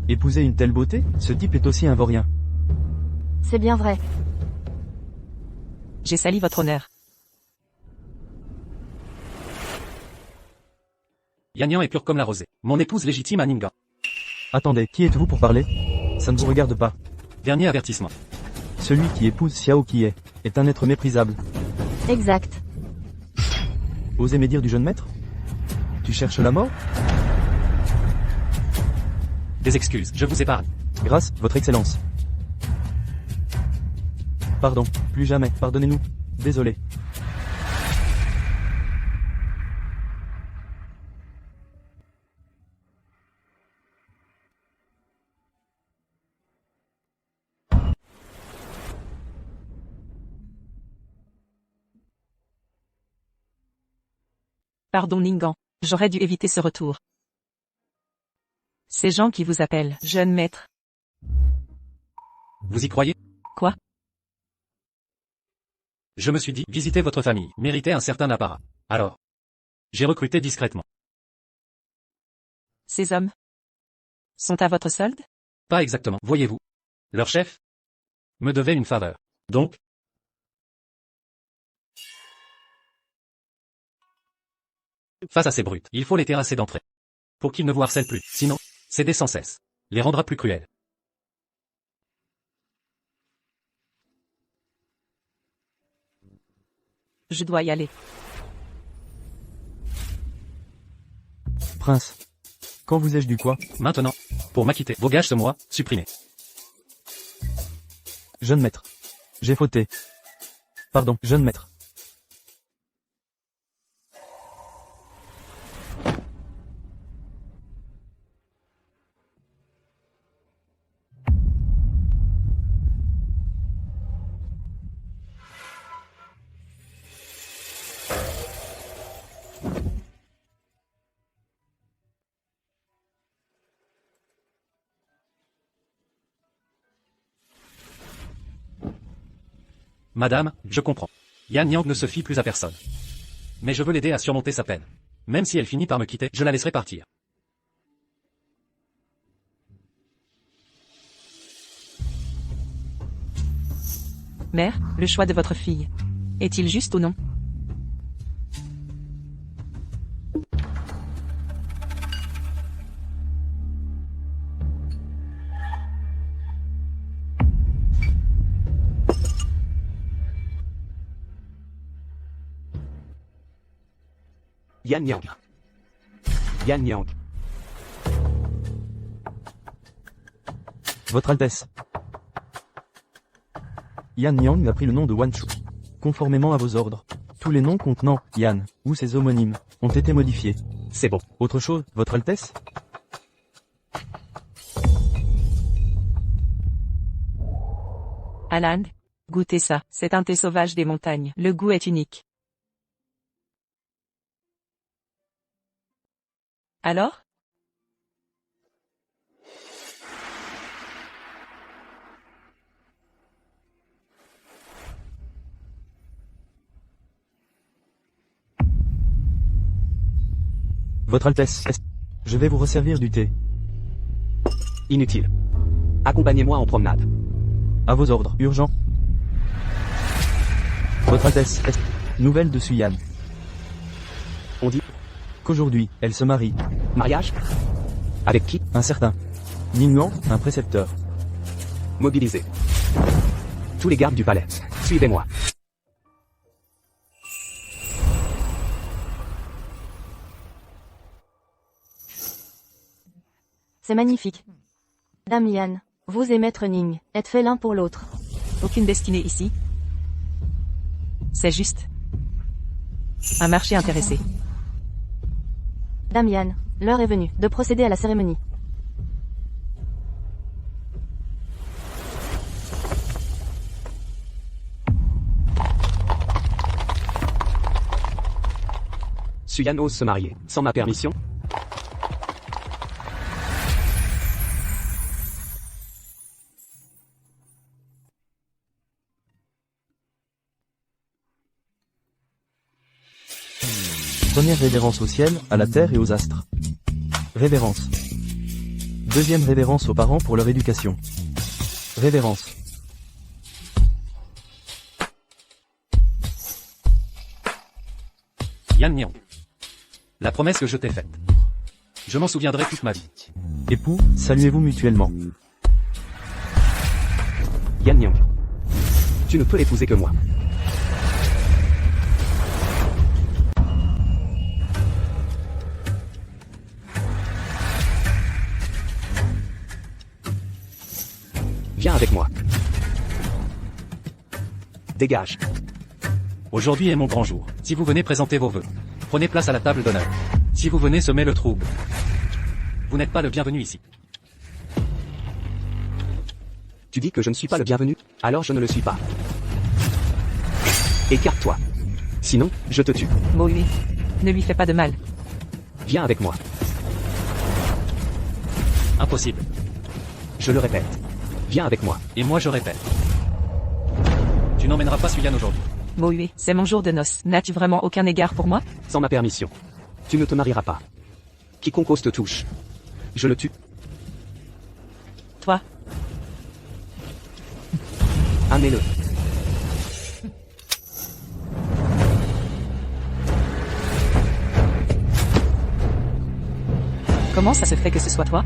Épouser une telle beauté? Ce type est aussi un vaurien. C'est bien vrai. J'ai sali votre honneur. Yan Niang est pure comme la rosée. Mon épouse légitime à Ningguang. Attendez, qui êtes-vous pour parler? Ça ne vous regarde pas. Dernier avertissement. Celui qui épouse Xiao qui est un être méprisable. Exact. Osez médire du jeune maître? Tu cherches la mort? Des excuses, je vous épargne. Grâce, votre excellence. Pardon, plus jamais, pardonnez-nous. Désolé. Pardon Ningguang, j'aurais dû éviter ce retour. Ces gens qui vous appellent, jeune maître. Vous y croyez? Quoi? Je me suis dit, visiter votre famille méritait un certain apparat. Alors, j'ai recruté discrètement. Ces hommes sont à votre solde? Pas exactement, voyez-vous. Leur chef me devait une faveur. Donc, face à ces brutes, il faut les terrasser d'entrée. Pour qu'ils ne vous harcèlent plus. Sinon, céder sans cesse les rendra plus cruels. Je dois y aller. Prince. Quand vous ai-je du quoi? Maintenant, pour m'acquitter, vos gages ce mois, supprimés. Jeune maître. J'ai fauté. Pardon, jeune maître. Madame, je comprends. Yan Yang ne se fie plus à personne. Mais je veux l'aider à surmonter sa peine. Même si elle finit par me quitter, je la laisserai partir. Mère, le choix de votre fille. Est-il juste ou non? Yan Yang. Yan Yang. Votre Altesse. Yan Yang a pris le nom de Wan Chu. Conformément à vos ordres, tous les noms contenant Yan ou ses homonymes ont été modifiés. C'est bon. Autre chose, Votre Altesse? Alan, goûtez ça. C'est un thé sauvage des montagnes. Le goût est unique. Alors? Votre Altesse, je vais vous resservir du thé. Inutile. Accompagnez-moi en promenade. À vos ordres, urgent. Votre Altesse, nouvelle de Suyan. On dit Qu'aujourd'hui, elle se marie. mariage? Avec qui? Un certain Ningguang, un précepteur. Mobilisé. Tous les gardes du palais. Suivez-moi. C'est magnifique. Dame Yan, vous et Maître Ning, êtes faits l'un pour l'autre. Aucune destinée ici. C'est juste un marché intéressé. Dame Yan, l'heure est venue de procéder à la cérémonie. Suyan ose se marier, sans ma permission? Première révérence au ciel, à la terre et aux astres. Révérence. Deuxième révérence aux parents pour leur éducation. Révérence. Yan Yang. La promesse que je t'ai faite. Je m'en souviendrai toute ma vie. Époux, saluez-vous mutuellement. Yan Yang. Tu ne peux épouser que moi. Viens avec moi. Dégage. Aujourd'hui est mon grand jour. Si vous venez présenter vos vœux, prenez place à la table d'honneur. Si vous venez semer le trouble, vous n'êtes pas le bienvenu ici. Tu dis que je ne suis pas le bienvenu, alors je ne le suis pas. Écarte-toi. Sinon, je te tue. Moui, ne lui fais pas de mal. Viens avec moi. Impossible. Je le répète. Viens avec moi. Et moi je répète. Tu n'emmèneras pas Suyan aujourd'hui. Moui, c'est mon jour de noces. N'as-tu vraiment aucun égard pour moi? Sans ma permission. Tu ne te marieras pas. Quiconque ose te touche. Je le tue. Toi, Amenez-le. comment ça se fait que ce soit toi?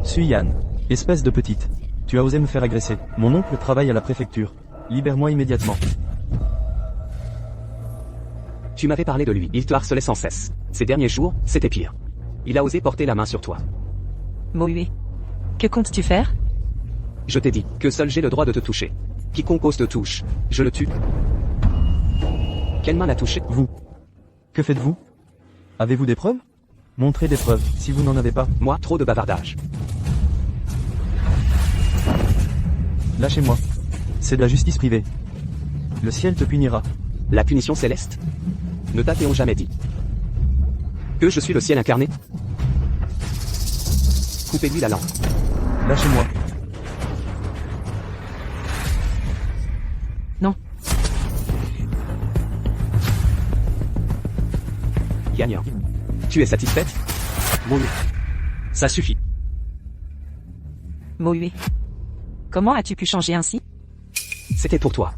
Suyan. Espèce de petite. Tu as osé me faire agresser. Mon oncle travaille à la préfecture. Libère-moi immédiatement. Tu m'avais parlé de lui. Il te harcelait sans cesse. Ces derniers jours, c'était pire. Il a osé porter la main sur toi. Moui. Que comptes-tu faire? Je t'ai dit que seul j'ai le droit de te toucher. Quiconque ose te touche. Je le tue. Quelle main l'a touché? Vous. Que faites-vous? Avez-vous des preuves? Montrez des preuves, si vous n'en avez pas. Moi, trop de bavardage. Lâchez-moi. C'est de la justice privée. Le ciel te punira. La punition céleste? Ne t'as-t-on jamais dit que je suis le ciel incarné? Coupez-lui la langue. Lâchez-moi. Gagnant. Tu es satisfaite? Mouyue. Ça suffit. Mouyue. Comment as-tu pu changer ainsi? C'était pour toi.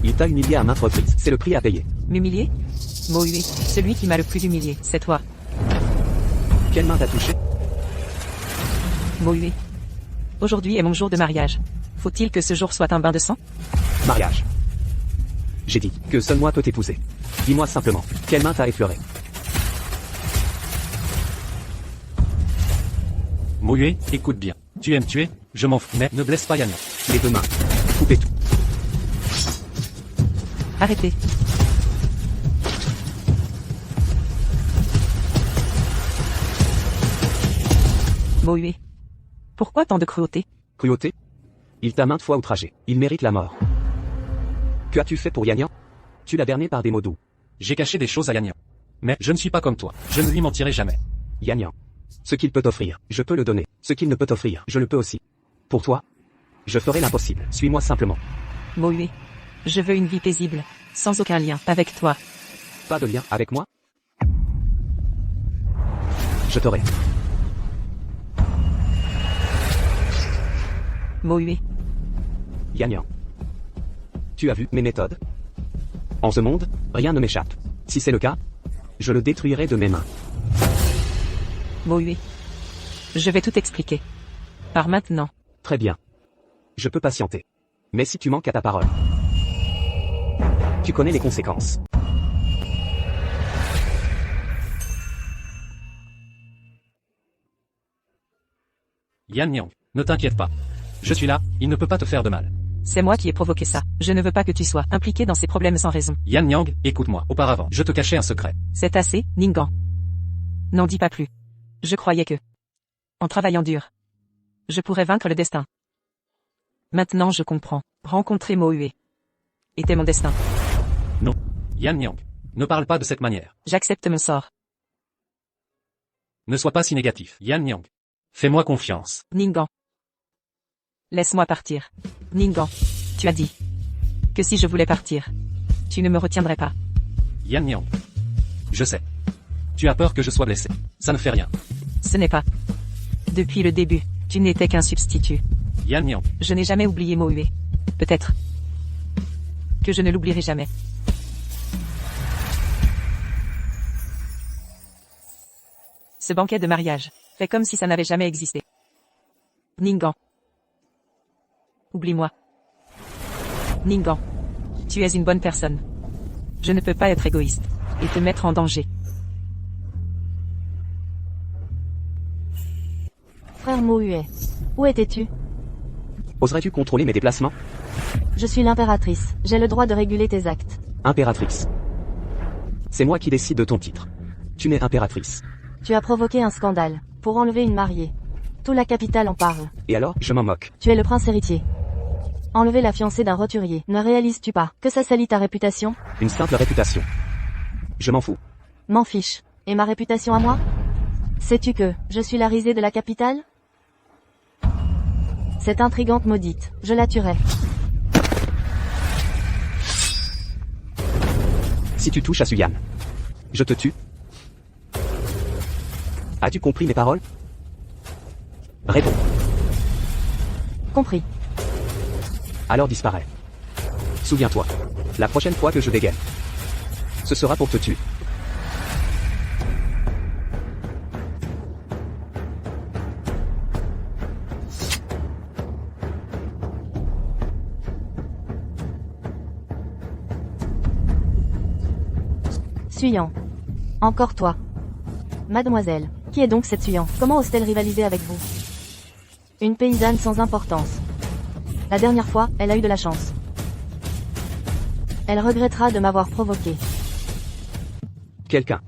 Il t'a humilié à maintes reprises. C'est le prix à payer. M'humilier? Mouyue, celui qui m'a le plus humilié, c'est toi. Quelle main t'a touché? Mouyue. Aujourd'hui est mon jour de mariage. Faut-il que ce jour soit un bain de sang? Mariage. J'ai dit que seul moi peut t'épouser. Dis-moi simplement, quelle main t'a effleuré? Mouyue, écoute bien. Tu aimes tuer, je m'en fous, mais ne blesse pas Yan Yang. Les deux mains. Coupez tout. Arrêtez. Mouyue. Pourquoi tant de cruauté? Cruauté? Il t'a maintes fois outragé. Il mérite la mort. Que as-tu fait pour Yan Yang? Tu l'as berné par des mots doux. J'ai caché des choses à Yan Yang. Mais je ne suis pas comme toi. Je ne lui mentirai jamais. Yan Yang. Ce qu'il peut t'offrir, je peux le donner. Ce qu'il ne peut t'offrir, je le peux aussi. Pour toi, je ferai l'impossible. Suis-moi simplement. Mouyue. Je veux une vie paisible, sans aucun lien avec toi. Pas de lien avec moi? Je t'aurai. Mouyue. Yan Yang. Tu as vu mes méthodes? En ce monde, rien ne m'échappe. Si c'est le cas, je le détruirai de mes mains. Mouyue. Je vais tout expliquer. Par maintenant. Très bien. Je peux patienter. Mais si tu manques à ta parole, tu connais les conséquences. Yan Yang, ne t'inquiète pas. Je suis là, il ne peut pas te faire de mal. C'est moi qui ai provoqué ça. Je ne veux pas que tu sois impliqué dans ces problèmes sans raison. Yan Yang, écoute-moi. Auparavant, je te cachais un secret. C'est assez, Ningguang. N'en dis pas plus. Je croyais que, en travaillant dur, je pourrais vaincre le destin. Maintenant je comprends. Rencontrer Mouyue était mon destin. Non. Yan Yang, ne parle pas de cette manière. J'accepte mon sort. Ne sois pas si négatif. Yan Yang. Fais-moi confiance. Ningguang. Laisse-moi partir. Ningguang. Tu as dit que si je voulais partir, tu ne me retiendrais pas. Yan Yang. Je sais. Tu as peur que je sois blessé. Ça ne fait rien. Ce n'est pas. Depuis le début, tu n'étais qu'un substitut. Yan Yang. Je n'ai jamais oublié Mouyue. Peut-être que je ne l'oublierai jamais. Ce banquet de mariage, fait comme si ça n'avait jamais existé. Ningguang. Oublie-moi. Ningguang. Tu es une bonne personne. Je ne peux pas être égoïste et te mettre en danger. Frère Mouyue. Où étais-tu? Oserais-tu contrôler mes déplacements? Je suis l'impératrice. J'ai le droit de réguler tes actes. Impératrice. C'est moi qui décide de ton titre. Tu n'es impératrice. Tu as provoqué un scandale. Pour enlever une mariée. Toute la capitale en parle. Et alors, je m'en moque. Tu es le prince héritier. Enlever la fiancée d'un roturier. Ne réalises-tu pas que ça salit ta réputation? Une simple réputation. Je m'en fous. M'en fiche. Et ma réputation à moi? Sais-tu que je suis la risée de la capitale? Cette intrigante maudite, je la tuerai. Si tu touches à Suyan, je te tue. As-tu compris mes paroles? Réponds. Compris. Alors disparais. Souviens-toi. La prochaine fois que je dégaine, ce sera pour te tuer. Suyan. Encore toi. Mademoiselle, qui est donc cette Suyan? Comment ose-t-elle rivaliser avec vous? Une paysanne sans importance. La dernière fois, elle a eu de la chance. Elle regrettera de m'avoir provoqué. Quelqu'un.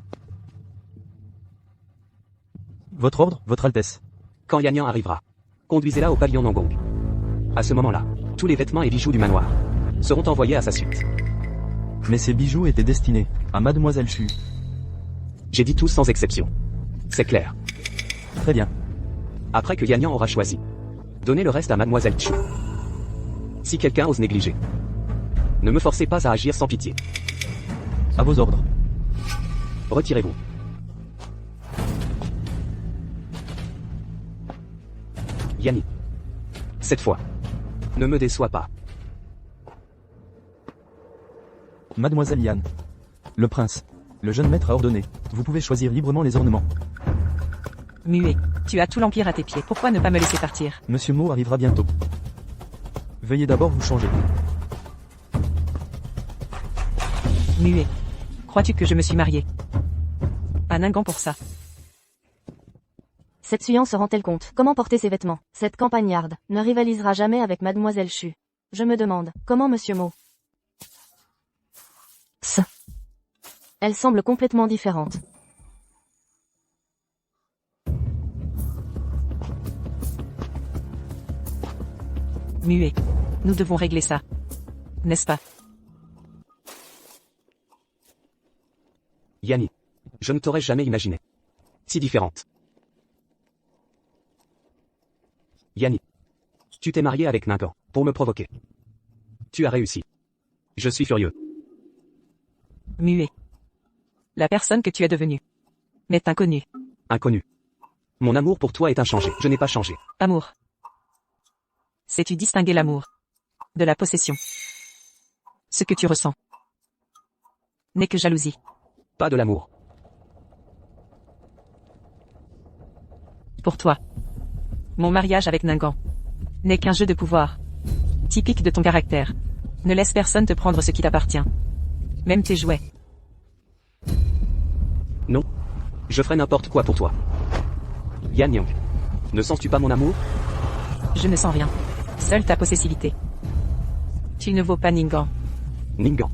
Votre ordre, Votre Altesse. Quand Yan Yang arrivera, conduisez-la au pavillon Nongong. À ce moment-là, tous les vêtements et bijoux du manoir seront envoyés à sa suite. Mais ces bijoux étaient destinés à Mademoiselle Chu. J'ai dit tous sans exception. C'est clair. Très bien. Après que Yan Yang aura choisi, donnez le reste à Mademoiselle Chu. Si quelqu'un ose négliger, ne me forcez pas à agir sans pitié. À vos ordres. Retirez-vous. Yanni. Cette fois. Ne me déçois pas. Mademoiselle Yann. Le prince. Le jeune maître a ordonné. Vous pouvez choisir librement les ornements. Muet. Tu as tout l'Empire à tes pieds, pourquoi ne pas me laisser partir? Monsieur Mo arrivera bientôt. Veuillez d'abord vous changer. Muet. Crois-tu que je me suis mariée? À Ningan pour ça. Cette Suyan se rend-elle compte? Comment porter ses vêtements? Cette campagnarde ne rivalisera jamais avec Mademoiselle Chu. Je me demande, comment Monsieur Mo? Elle semble complètement différente. Muet. Nous devons régler ça. N'est-ce pas? Yanni. Je ne t'aurais jamais imaginé. Si différente. Yanni. Tu t'es marié avec Ningan, pour me provoquer. Tu as réussi. Je suis furieux. Muet. La personne que tu es devenue m'est inconnue. Inconnu. Mon amour pour toi est inchangé. Je n'ai pas changé. Amour. Sais-tu distinguer l'amour de la possession? Ce que tu ressens n'est que jalousie. Pas de l'amour. Pour toi, mon mariage avec Ningan n'est qu'un jeu de pouvoir, typique de ton caractère. Ne laisse personne te prendre ce qui t'appartient. Même tes jouets. Non. Je ferai n'importe quoi pour toi. Yan Yang. Ne sens-tu pas mon amour? Je ne sens rien. Seule ta possessivité. Tu ne vaux pas Ningan. Ningan.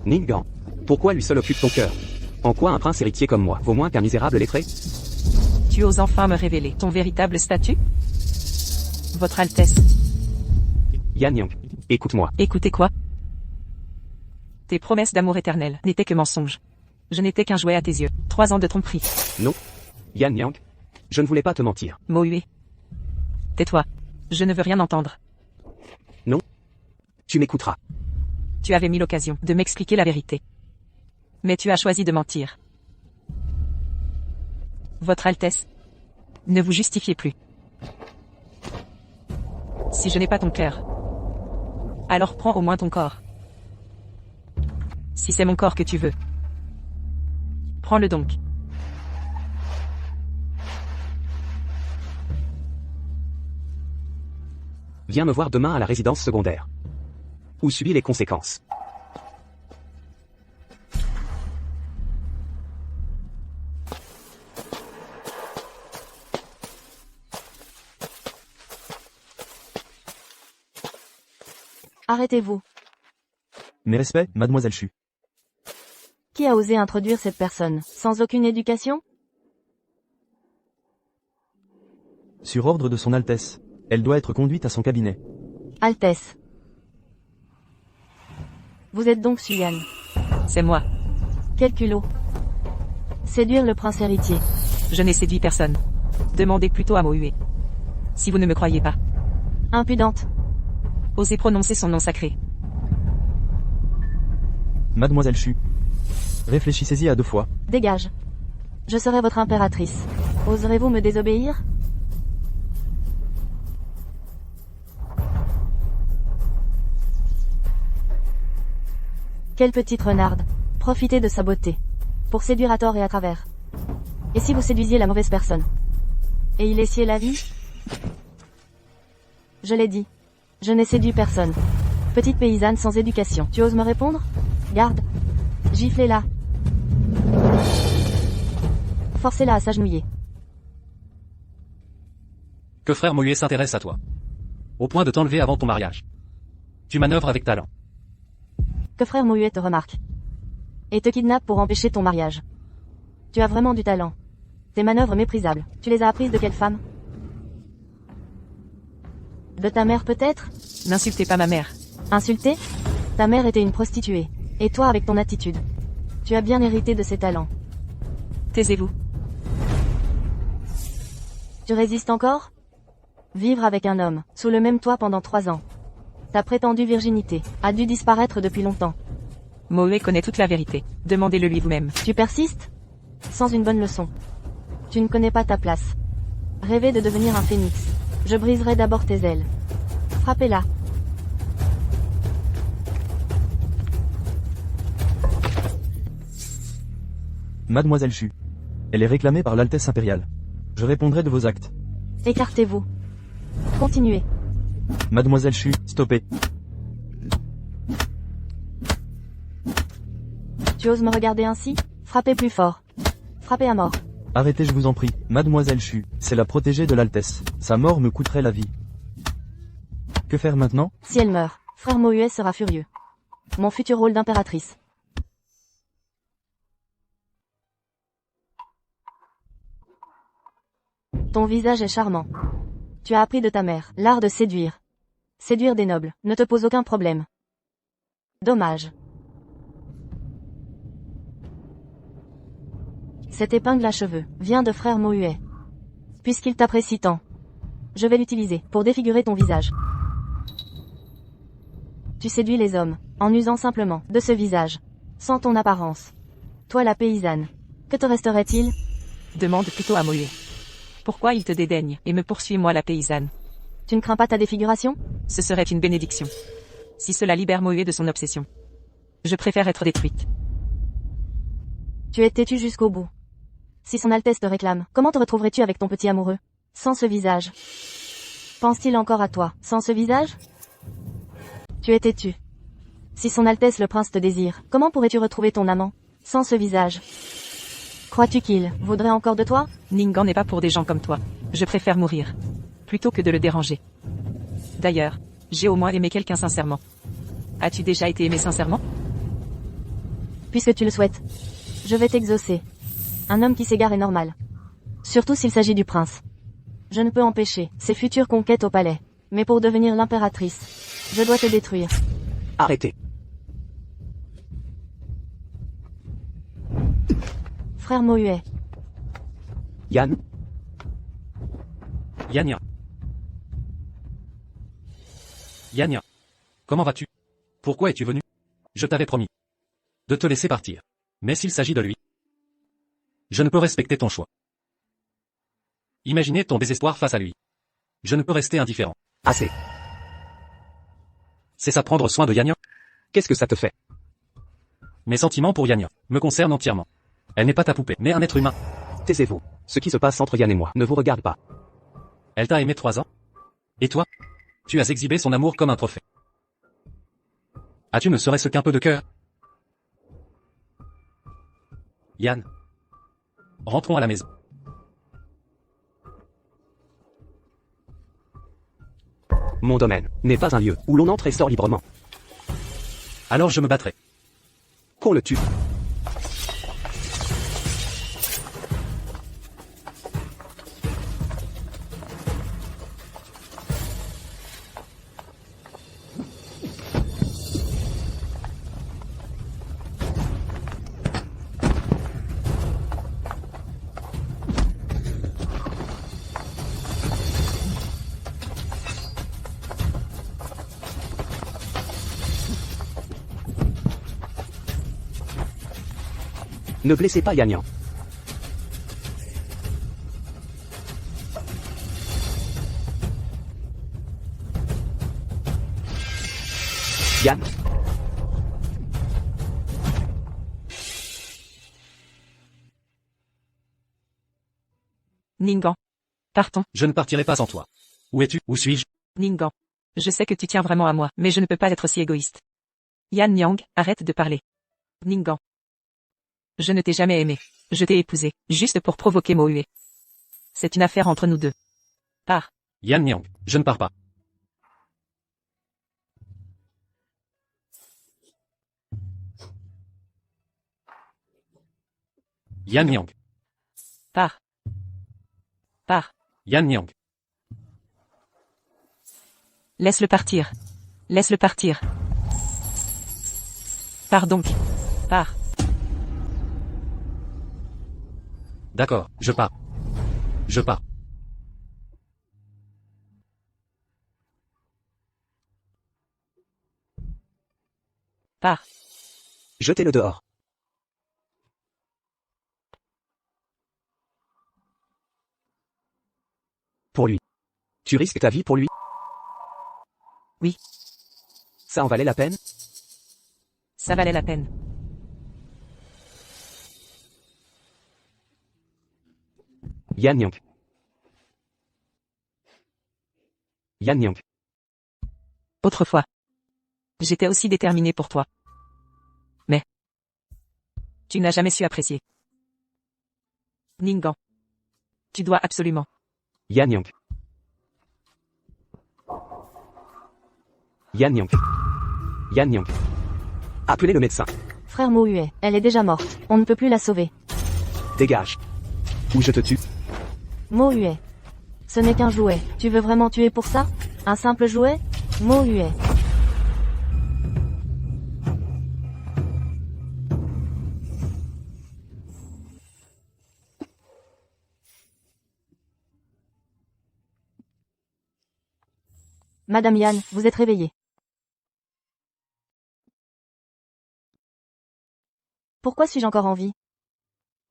Ningan. Pourquoi lui seul occupe ton cœur? En quoi un prince héritier comme moi vaut moins qu'un misérable lettré? Tu oses enfin me révéler ton véritable statut? Votre Altesse. Yan Yang. Écoute-moi. Écoutez quoi? Tes promesses d'amour éternel n'étaient que mensonges. Je n'étais qu'un jouet à tes yeux. 3 ans de tromperie. Non. Yan Yang. Je ne voulais pas te mentir. Mohué. Tais-toi. Je ne veux rien entendre. Non. Tu m'écouteras. Tu avais mis l'occasion de m'expliquer la vérité. Mais tu as choisi de mentir. Votre Altesse. Ne vous justifiez plus. Si je n'ai pas ton cœur, alors prends au moins ton corps. Si c'est mon corps que tu veux, prends-le donc. Viens me voir demain à la résidence secondaire. Ou subis les conséquences. Arrêtez-vous. Mes respects, Mademoiselle Chu. Qui a osé introduire cette personne, sans aucune éducation? Sur ordre de son Altesse. Elle doit être conduite à son cabinet. Altesse. Vous êtes donc Suyan. C'est moi. Quel culot. Séduire le prince héritier. Je n'ai séduit personne. Demandez plutôt à Mohué. Si vous ne me croyez pas. Impudente. Osez prononcer son nom sacré. Mademoiselle Chu. Réfléchissez-y à 2 fois. Dégage. Je serai votre impératrice. Oserez-vous me désobéir? Quelle petite renarde. Profitez de sa beauté. Pour séduire à tort et à travers. Et si vous séduisiez la mauvaise personne? Et y laissiez la vie? Je l'ai dit. Je n'ai séduit personne. Petite paysanne sans éducation. Tu oses me répondre? Garde. Giflez-la. Forcez-la à s'agenouiller. Que frère Mohué s'intéresse à toi. Au point de t'enlever avant ton mariage. Tu manœuvres avec talent. Que frère Mohuet te remarque. Et te kidnappe pour empêcher ton mariage. Tu as vraiment du talent. Tes manœuvres méprisables, tu les as apprises de quelle femme? De ta mère peut-être? N'insultez pas ma mère. Insulter? Ta mère était une prostituée. Et toi avec ton attitude. Tu as bien hérité de ses talents. Taisez-vous. Tu résistes encore? Vivre avec un homme, sous le même toit pendant 3 ans. Ta prétendue virginité a dû disparaître depuis longtemps. Mohué connaît toute la vérité. Demandez-le lui vous-même. Tu persistes? Sans une bonne leçon. Tu ne connais pas ta place. Rêver de devenir un phénix. Je briserai d'abord tes ailes. Frappez-la. Mademoiselle Chu. Elle est réclamée par l'Altesse impériale. Je répondrai de vos actes. Écartez-vous. Continuez. Mademoiselle Chu, stoppez. Tu oses me regarder ainsi? Frappez plus fort. Frappez à mort. Arrêtez, je vous en prie. Mademoiselle Chu, c'est la protégée de l'Altesse. Sa mort me coûterait la vie. Que faire maintenant? Si elle meurt, frère Mohuet sera furieux. Mon futur rôle d'impératrice. Ton visage est charmant. Tu as appris de ta mère l'art de séduire. Séduire des nobles ne te pose aucun problème. Dommage. Cette épingle à cheveux vient de frère Mohuet. Puisqu'il t'apprécie tant, je vais l'utiliser pour défigurer ton visage. Tu séduis les hommes en usant simplement de ce visage, sans ton apparence. Toi la paysanne, que te resterait-il? Demande plutôt à Mohuet. Pourquoi il te dédaigne et me poursuit moi la paysanne? Tu ne crains pas ta défiguration? Ce serait une bénédiction. Si cela libère Mohuet de son obsession. Je préfère être détruite. Tu es têtu jusqu'au bout. Si son Altesse te réclame, comment te retrouverais-tu avec ton petit amoureux? Sans ce visage. Pense-t-il encore à toi, sans ce visage? Tu es têtu. Si son Altesse le Prince te désire, comment pourrais-tu retrouver ton amant, sans ce visage? Crois-tu qu'il voudrait encore de toi? Ningan n'est pas pour des gens comme toi. Je préfère mourir. Plutôt que de le déranger. D'ailleurs, j'ai au moins aimé quelqu'un sincèrement. As-tu déjà été aimé sincèrement? Puisque tu le souhaites, je vais t'exaucer. Un homme qui s'égare est normal. Surtout s'il s'agit du prince. Je ne peux empêcher ses futures conquêtes au palais. Mais pour devenir l'impératrice, je dois te détruire. Arrêtez. Frère Mohuet. Yann, Yanya. Yanya. Comment vas-tu? Pourquoi es-tu venu? Je t'avais promis de te laisser partir. Mais s'il s'agit de lui, je ne peux respecter ton choix. Imaginez ton désespoir face à lui. Je ne peux rester indifférent. assez. C'est ça prendre soin de Yanya? Qu'est-ce que ça te fait? Mes sentiments pour Yanya me concernent entièrement. Elle n'est pas ta poupée, mais un être humain. Taisez-vous. Ce qui se passe entre Yann et moi ne vous regarde pas. Elle t'a aimé 3 ans? Et toi? Tu as exhibé son amour comme un trophée. As-tu ne serait-ce qu'un peu de cœur? Yann. Rentrons à la maison. Mon domaine n'est pas un lieu où l'on entre et sort librement. Alors je me battrai. Qu'on le tue. Ne blessez pas Yann. Yann. Ningan. Partons. Je ne partirai pas sans toi. Où es-tu? Où suis-je? Ningan. Je sais que tu tiens vraiment à moi, mais je ne peux pas être si égoïste. Yan Nyang, arrête de parler. Ningan. Je ne t'ai jamais aimé. Je t'ai épousé, juste pour provoquer Mohuet. C'est une affaire entre nous deux. Pars. Yan Nyang, je ne pars pas. Yan Nyang. Pars. Pars. Yan Nyang. Laisse-le partir. Laisse-le partir. Pars donc. Pars. D'accord, je pars. Je pars. Pars. Jetez-le dehors. Pour lui. Tu risques ta vie pour lui? Oui. Ça en valait la peine? Ça valait la peine. Yan Yang. Yan Yang. Autrefois. J'étais aussi déterminé pour toi. Mais. Tu n'as jamais su apprécier. Ningguang. Tu dois absolument. Yan Yang. Yan Yang. Yan Yang. Appelez le médecin. Frère Mo Hue, elle est déjà morte. On ne peut plus la sauver. Dégage. Ou je te tue. Mo Hue. Ce n'est qu'un jouet. Tu veux vraiment tuer pour ça? Un simple jouet? Mo Hue. Madame Yan, vous êtes réveillée. Pourquoi suis-je encore en vie?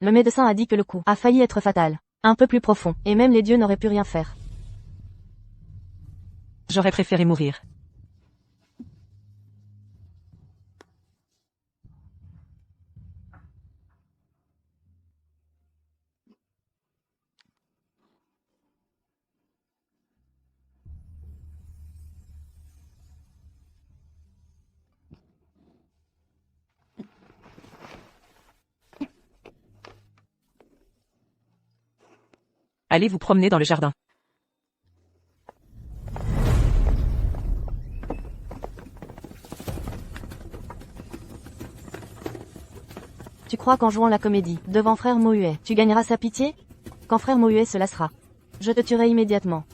Le médecin a dit que le coup a failli être fatal. Un peu plus profond, et même les dieux n'auraient pu rien faire. J'aurais préféré mourir. Allez vous promener dans le jardin. Tu crois qu'en jouant la comédie, devant frère Mo Hue, tu gagneras sa pitié? Quand frère Mo Hue se lassera, je te tuerai immédiatement.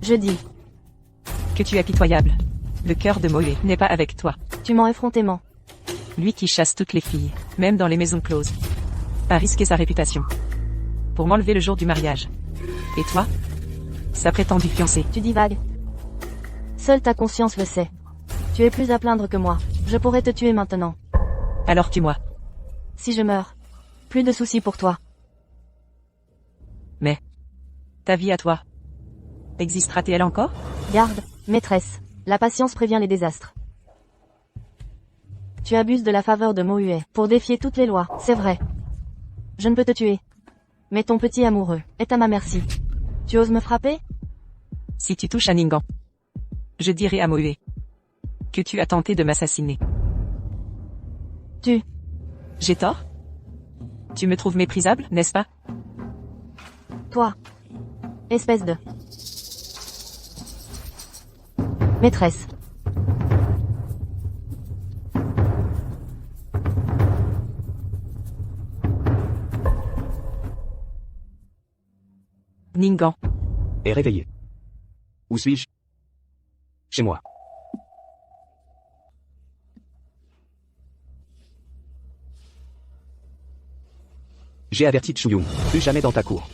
Je dis Que tu es pitoyable. Le cœur de Mo Hue n'est pas avec toi. tu mens effrontément. Lui qui chasse toutes les filles, même dans les maisons closes. A risqué sa réputation. Pour m'enlever le jour du mariage. Et toi? Sa prétendue fiancée. Tu divagues. Seule ta conscience le sait. Tu es plus à plaindre que moi. Je pourrais te tuer maintenant. Alors tue-moi. Si je meurs, plus de soucis pour toi. Mais. Ta vie à toi. Existera-t-elle encore? Garde, maîtresse. La patience prévient les désastres. Tu abuses de la faveur de Mo Hue pour défier toutes les lois, c'est vrai. Je ne peux te tuer. Mais ton petit amoureux est à ma merci. Tu oses me frapper? Si tu touches à Ningguang, je dirai à Mo Hue que tu as tenté de m'assassiner. J'ai tort? Tu me trouves méprisable, n'est-ce pas? Toi. Espèce de... maîtresse. Ningguang. Est réveillé. Où suis-je? Chez moi. J'ai averti Chuyun, plus jamais dans ta cour.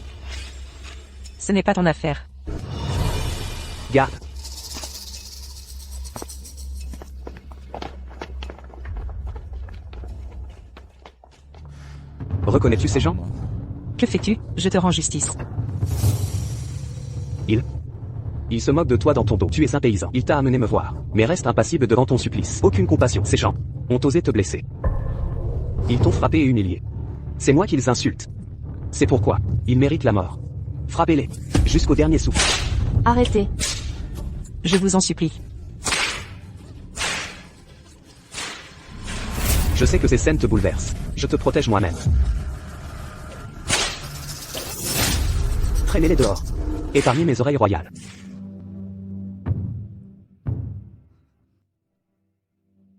Ce n'est pas ton affaire. Garde. Reconnais-tu ces gens? Que fais-tu? Je te rends justice. Il se moque de toi dans ton dos. Tu es un paysan. Il t'a amené me voir. Mais reste impassible devant ton supplice. Aucune compassion. Ces gens ont osé te blesser. Ils t'ont frappé et humilié. C'est moi qui les insulte. C'est pourquoi ils méritent la mort. Frappez-les. Jusqu'au dernier souffle. Arrêtez. Je vous en supplie. Je sais que ces scènes te bouleversent. Je te protège moi-même. Traînez-les dehors. Épargnez mes oreilles royales.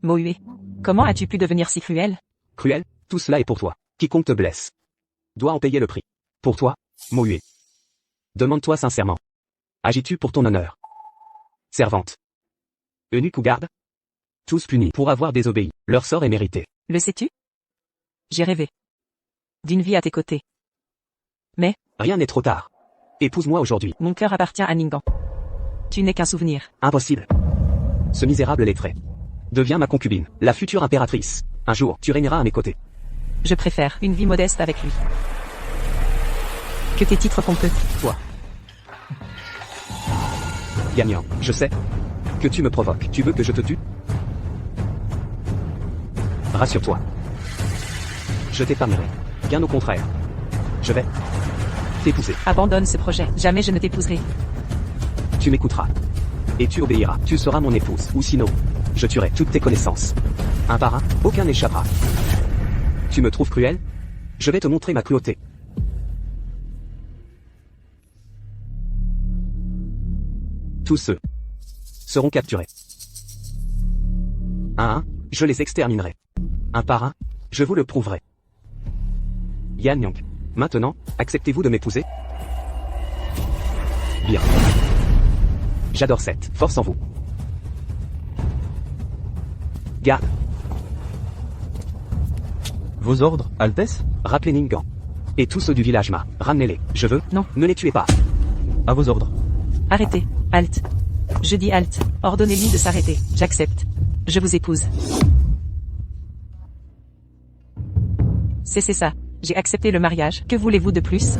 Mo Hue. Comment as-tu pu devenir si cruel? Cruel, tout cela est pour toi. Quiconque te blesse doit en payer le prix. Pour toi, Mo Hue. Demande-toi sincèrement. Agis-tu pour ton honneur? Servante. Eunuque ou garde? Tous punis pour avoir désobéi. Leur sort est mérité. Le sais-tu? J'ai rêvé d'une vie à tes côtés. Mais, Rien n'est trop tard. Épouse-moi aujourd'hui. mon cœur appartient à Ningguang. Tu n'es qu'un souvenir. Impossible. Ce misérable lettré devient ma concubine, la future impératrice. Un jour, tu régneras à mes côtés. Je préfère une vie modeste avec lui. Que tes titres pompeux. Toi. Gagnant, je sais. Que tu me provoques. Tu veux que je te tue? Rassure-toi. Je t'épargnerai. Bien au contraire. Je vais t'épouser. Abandonne ce projet. Jamais je ne t'épouserai. Tu m'écouteras. Et tu obéiras. Tu seras mon épouse. Ou sinon, je tuerai toutes tes connaissances. Un par un, aucun n'échappera. Tu me trouves cruel? Je vais te montrer ma cruauté. Tous ceux seront capturés. Un à un, je les exterminerai. Un par un, je vous le prouverai. Yan Yang. Maintenant, acceptez-vous de m'épouser? Bien. J'adore cette force en vous. Garde. Vos ordres, Altesse? Rappelez Ningan. Et tous ceux du village Ma. Ramenez-les. Je veux. Non. Ne les tuez pas. À vos ordres. Arrêtez. Halte. Je dis halte. Ordonnez-lui de s'arrêter. J'accepte. Je vous épouse. C'est ça. J'ai accepté le mariage. Que voulez-vous de plus?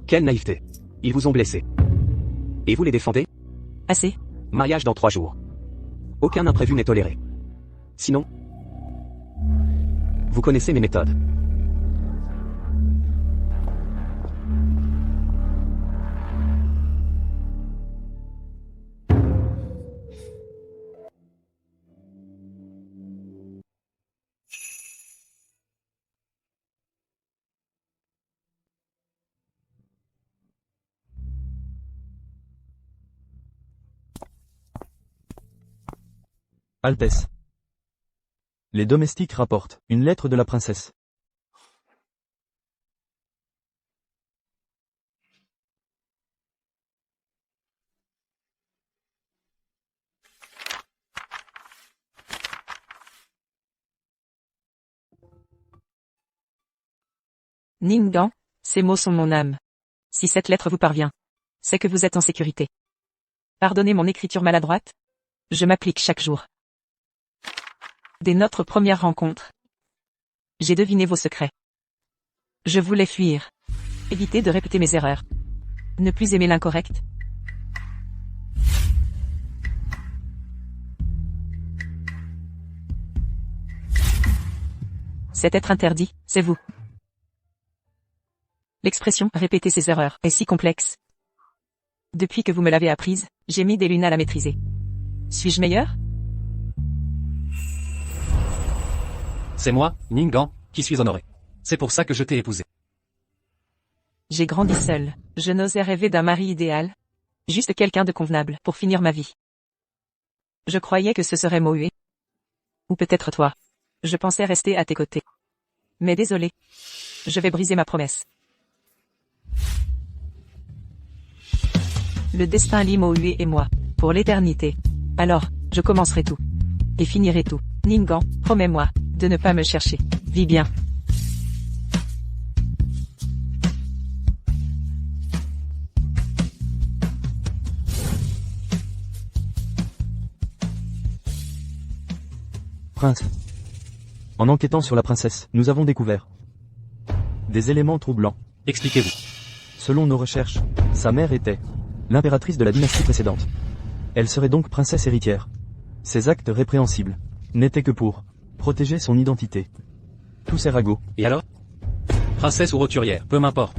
Quelle naïveté. Ils vous ont blessé. Et vous les défendez? Assez. Mariage dans 3 jours. Aucun imprévu n'est toléré. Sinon, vous connaissez mes méthodes. Altesse. Les domestiques rapportent une lettre de la princesse. Ningan, ces mots sont mon âme. Si cette lettre vous parvient, c'est que vous êtes en sécurité. Pardonnez mon écriture maladroite. Je m'applique chaque jour. Dès notre première rencontre, j'ai deviné vos secrets. Je voulais fuir. Éviter de répéter mes erreurs. Ne plus aimer l'incorrect. Cet être interdit, c'est vous. L'expression « répéter ses erreurs » est si complexe. Depuis que vous me l'avez apprise, j'ai mis des lunes à la maîtriser. Suis-je meilleur? C'est moi, Ningan, qui suis honoré. C'est pour ça que je t'ai épousé. J'ai grandi seul. Je n'osais rêver d'un mari idéal. Juste quelqu'un de convenable pour finir ma vie. Je croyais que ce serait Mohue. Ou peut-être toi. Je pensais rester à tes côtés. Mais désolé. Je vais briser ma promesse. Le destin lie Mohue et moi. Pour l'éternité. Alors, je commencerai tout. Et finirai tout. Ningan, promets-moi de ne pas me chercher. Vis bien. Prince. En enquêtant sur la princesse, nous avons découvert des éléments troublants. Expliquez-vous. Selon nos recherches, sa mère était l'impératrice de la dynastie précédente. Elle serait donc princesse héritière. Ses actes répréhensibles n'étaient que pour protéger son identité. Tous ces ragots. Et alors? Princesse ou roturière, peu m'importe.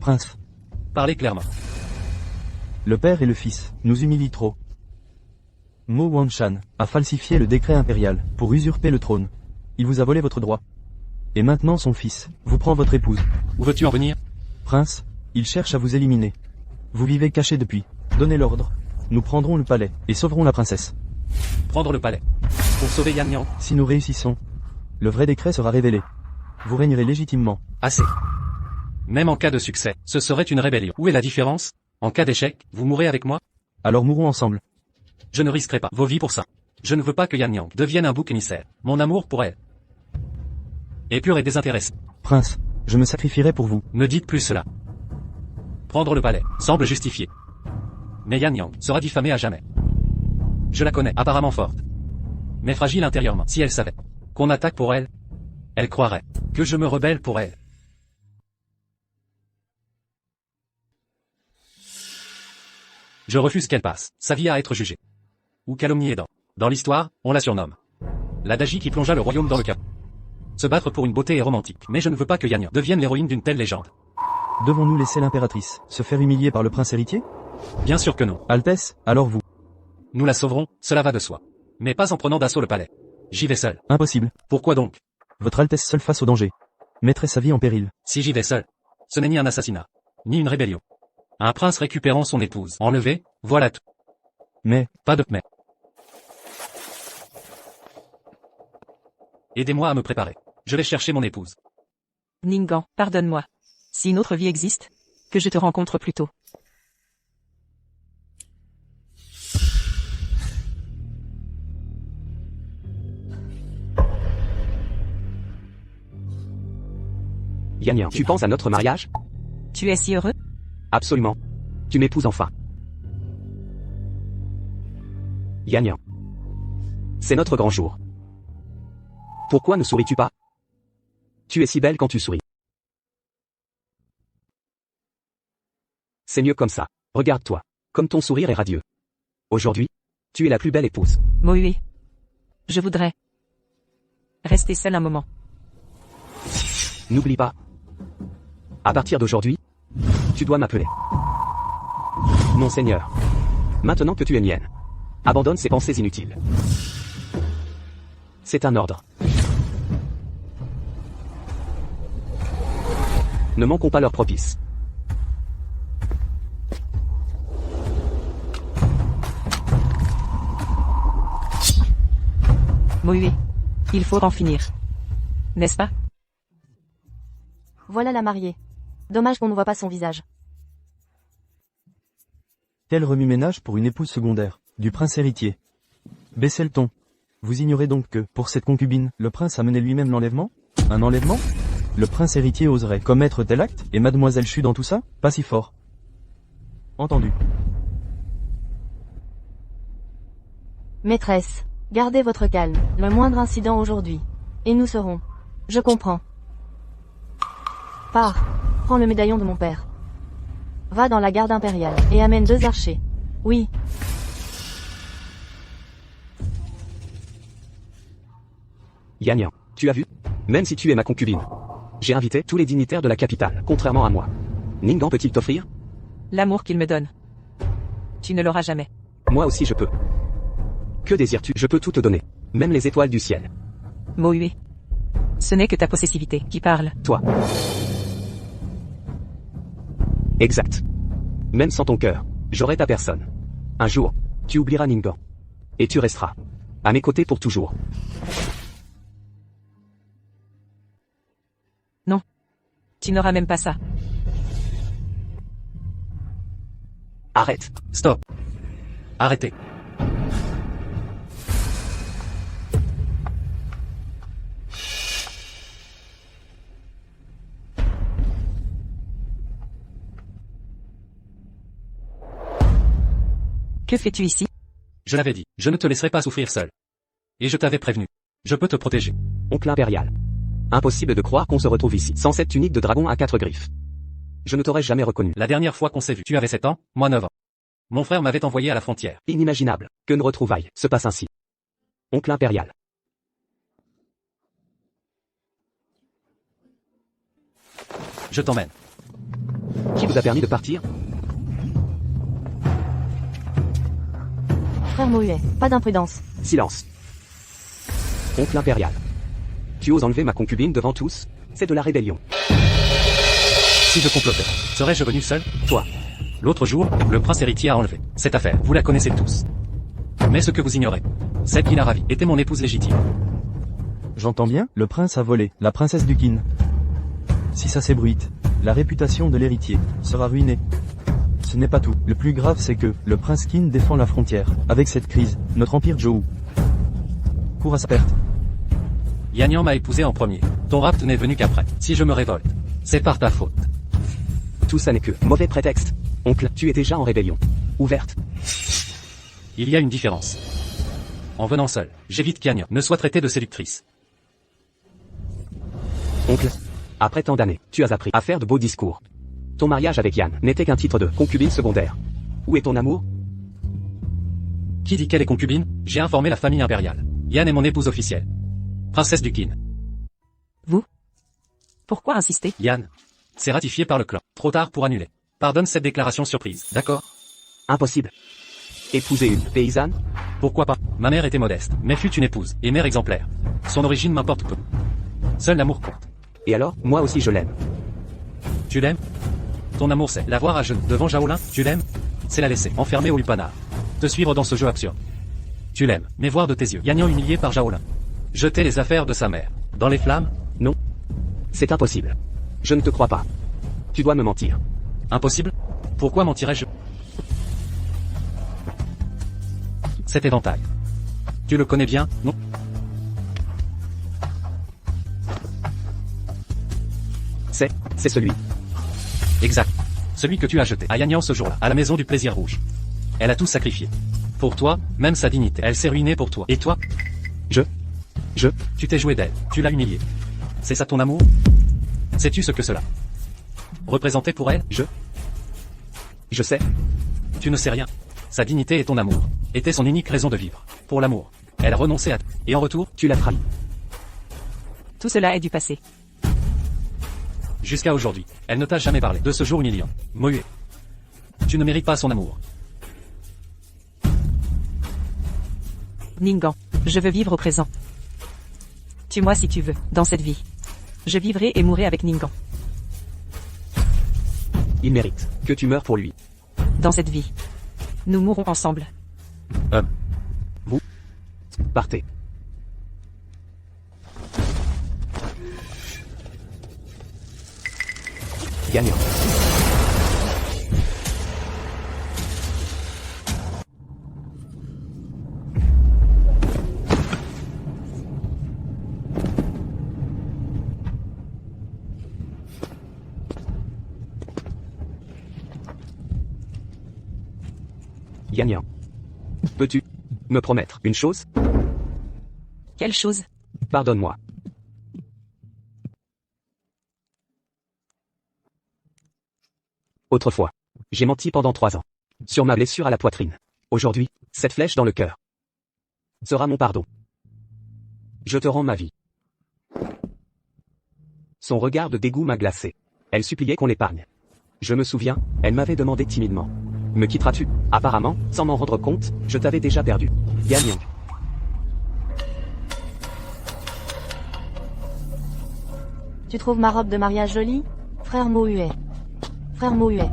Prince. Parlez clairement. Le père et le fils nous humilient trop. Mo Wanshan a falsifié le décret impérial pour usurper le trône. Il vous a volé votre droit. Et maintenant son fils vous prend votre épouse. Où veux-tu en venir? Prince, il cherche à vous éliminer. Vous vivez caché depuis. Donnez l'ordre. Nous prendrons le palais et sauverons la princesse. Prendre le palais. Pour sauver Yan Yang. Si nous réussissons, le vrai décret sera révélé. Vous régnerez légitimement. Assez. Même en cas de succès, ce serait une rébellion. Où est la différence? En cas d'échec, vous mourrez avec moi? Alors mourons ensemble. Je ne risquerai pas vos vies pour ça. Je ne veux pas que Yan Yang devienne un bouc émissaire. Mon amour pour elle est pur et désintéressé. Prince, je me sacrifierai pour vous. Ne dites plus cela. Prendre le palais semble justifié. Mais Yan Yang sera diffamée à jamais. Je la connais, apparemment forte. mais fragile intérieurement. Si elle savait qu'on attaque pour elle, elle croirait que je me rebelle pour elle. Je refuse qu'elle passe sa vie à être jugée ou calomniée dans l'histoire, on la surnomme l'Adagi qui plongea le royaume dans le chaos. Se battre pour une beauté est romantique, mais je ne veux pas que Yan devienne l'héroïne d'une telle légende. Devons-nous laisser l'impératrice se faire humilier par le prince héritier? Bien sûr que non. Altesse, alors vous. Nous la sauverons, cela va de soi. Mais pas en prenant d'assaut le palais. J'y vais seul. Impossible. Pourquoi donc? Votre Altesse seule face au danger mettrait sa vie en péril. Si j'y vais seul, ce n'est ni un assassinat, ni une rébellion. Un prince récupérant son épouse, enlevée, voilà tout. Mais, Pas de mais. Aidez-moi à me préparer. Je vais chercher mon épouse. Ningan, pardonne-moi. Si une autre vie existe, que je te rencontre plus tôt. Yan, tu penses à notre mariage? Tu es si heureux? Absolument. Tu m'épouses enfin. Yan. C'est notre grand jour. Pourquoi ne souris-tu pas? Tu es si belle quand tu souris. C'est mieux comme ça. Regarde-toi. Comme ton sourire est radieux. Aujourd'hui, tu es la plus belle épouse. Mohué. Je voudrais rester seul un moment. N'oublie pas. À partir d'aujourd'hui, tu dois m'appeler. Non, Seigneur. Maintenant que tu es mienne, abandonne ces pensées inutiles. C'est un ordre. Ne manquons pas leur propice. Mohué. Il faut en finir. N'est-ce pas? Voilà la mariée. Dommage qu'on ne voit pas son visage. quel remue-ménage pour une épouse secondaire du prince héritier. Baissez le ton. Vous ignorez donc que, pour cette concubine, le prince a mené lui-même l'enlèvement? Un enlèvement? Le prince héritier oserait commettre tel acte, et mademoiselle Chu dans tout ça? Pas si fort. Entendu. Maîtresse, gardez votre calme, le moindre incident aujourd'hui. Et nous serons. Je comprends. Pars, prends le médaillon de mon père. Va dans la garde impériale, et amène 2 archers. Oui. Yan, tu as vu? Même si tu es ma concubine. J'ai invité tous les dignitaires de la capitale, contrairement à moi. Ningan peut-il t'offrir? L'amour qu'il me donne. Tu ne l'auras jamais. Moi aussi je peux. Que désires-tu? Je peux tout te donner. Même les étoiles du ciel. Mohué. Ce n'est que ta possessivité qui parle. Toi. Exact. Même sans ton cœur, j'aurai ta personne. Un jour, tu oublieras Ningan. Et tu resteras à mes côtés pour toujours. Non. Tu n'auras même pas ça. Arrête. Stop. Arrêtez. Que fais-tu ici? Je l'avais dit, je ne te laisserai pas souffrir seul. Et je t'avais prévenu. Je peux te protéger. Oncle impérial. Impossible de croire qu'on se retrouve ici, sans cette tunique de dragon à 4 griffes. Je ne t'aurais jamais reconnu. La dernière fois qu'on s'est vu, tu avais 7 ans, moi 9 ans. Mon frère m'avait envoyé à la frontière. Inimaginable que nos retrouvailles se passent ainsi. Oncle impérial. Je t'emmène. Qui vous a permis de partir? Frère Mohuet, pas d'imprudence. Silence. Oncle impérial. Tu oses enlever ma concubine devant tous? C'est de la rébellion. Si je complotais, serais-je venu seul? Toi. L'autre jour, le prince héritier a enlevé cette affaire. Vous la connaissez tous. Mais ce que vous ignorez, c'est qu'il a ravi était mon épouse légitime. J'entends bien, le prince a volé la princesse du Qin. Si ça s'ébruite, la réputation de l'héritier sera ruinée. Ce n'est pas tout. Le plus grave c'est que le prince Qin défend la frontière. Avec cette crise, notre empire Zhou court à sa perte. Yan m'a épousé en premier. Ton rapt n'est venu qu'après. Si je me révolte, c'est par ta faute. Tout ça n'est que mauvais prétexte. Oncle, tu es déjà en rébellion. Ouverte. Il y a une différence. En venant seul, j'évite qu'Anya ne soit traitée de séductrice. Oncle. Après tant d'années, tu as appris à faire de beaux discours. Ton mariage avec Yann n'était qu'un titre de concubine secondaire. Où est ton amour? Qui dit qu'elle est concubine? J'ai informé la famille impériale. Yann est mon épouse officielle. Princesse du Qin. Vous? Pourquoi insister? Yann. C'est ratifié par le clan. Trop tard pour annuler. Pardonne cette déclaration surprise, d'accord? Impossible. Épouser une paysanne? Pourquoi pas? Ma mère était modeste, mais fut une épouse, et mère exemplaire. Son origine m'importe peu. Seul l'amour compte. Et alors, moi aussi je l'aime. Tu l'aimes? Ton amour c'est la voir à genoux devant Zhao Lin, tu l'aimes? C'est la laisser enfermée au lupanar. Te suivre dans ce jeu absurde. Tu l'aimes, mais voir de tes yeux Yann humilié par Zhao Lin. Jeter les affaires de sa mère dans les flammes? Non. C'est impossible. Je ne te crois pas. Tu dois me mentir. Impossible? Pourquoi mentirais-je? Cet éventail. Tu le connais bien, non? C'est celui. Exact. Celui que tu as jeté à Yann ce jour-là, à la maison du plaisir rouge. Elle a tout sacrifié. Pour toi, même sa dignité. Elle s'est ruinée pour toi. Et toi? Tu t'es joué d'elle. Tu l'as humiliée. C'est ça ton amour? Sais-tu ce que cela représentait pour elle? Je sais. Tu ne sais rien. Sa dignité et ton amour étaient son unique raison de vivre. Pour l'amour, elle a renoncé à tout. Et en retour, Tu l'as trahi. Tout cela est du passé. jusqu'à aujourd'hui, elle ne t'a jamais parlé de ce jour humiliant. Mohué. Tu ne mérites pas son amour. Ningguang, je veux vivre au présent. Tue-moi si tu veux, dans cette vie. Je vivrai et mourrai avec Ningguang. Il mérite que tu meurs pour lui. Dans cette vie. Nous mourrons ensemble. Partez. Gagnant. Gagnant. Peux-tu me promettre une chose? Quelle chose? Pardonne-moi. Autrefois, j'ai menti pendant 3 ans. Sur ma blessure à la poitrine. Aujourd'hui, cette flèche dans le cœur sera mon pardon. Je te rends ma vie. Son regard de dégoût m'a glacé. Elle suppliait qu'on l'épargne. Je me souviens, elle m'avait demandé timidement. Me quitteras-tu? Apparemment, sans m'en rendre compte, je t'avais déjà perdu. Gagnant. Tu trouves ma robe de mariage jolie? Frère Mohuet. Frère Mohuet.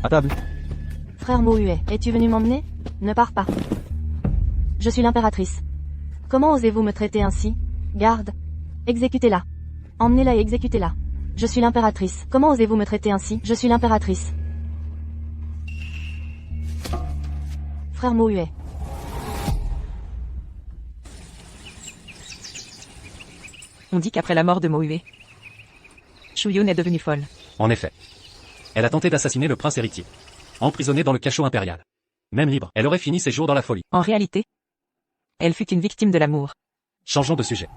À table. Frère Mohuet, es-tu venu m'emmener? Ne pars pas. Je suis l'impératrice. Comment osez-vous me traiter ainsi? Garde. Exécutez-la. Emmenez-la et exécutez-la. Je suis l'impératrice. Comment osez-vous me traiter ainsi? Je suis l'impératrice. Frère Mohuet. On dit qu'après la mort de Mohuet, Shuyun est devenue folle. En effet. Elle a tenté d'assassiner le prince héritier. Emprisonné dans le cachot impérial. Même libre, elle aurait fini ses jours dans la folie. En réalité, elle fut une victime de l'amour. Changeons de sujet.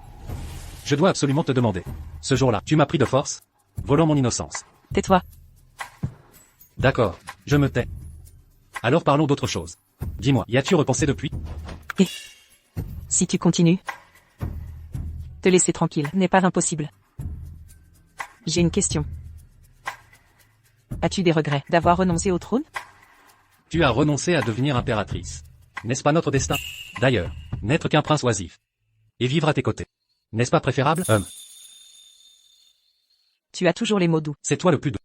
Je dois absolument te demander. Ce jour-là, tu m'as pris de force, volant mon innocence. Tais-toi. D'accord, je me tais. Alors parlons d'autre chose. Dis-moi, y as-tu repensé depuis? Et si tu continues, te laisser tranquille n'est pas impossible. J'ai une question. As-tu des regrets d'avoir renoncé au trône? Tu as renoncé à devenir impératrice. N'est-ce pas notre destin? D'ailleurs, n'être qu'un prince oisif. Et vivre à tes côtés. N'est-ce pas préférable? Tu as toujours les mots doux. C'est toi le plus doux.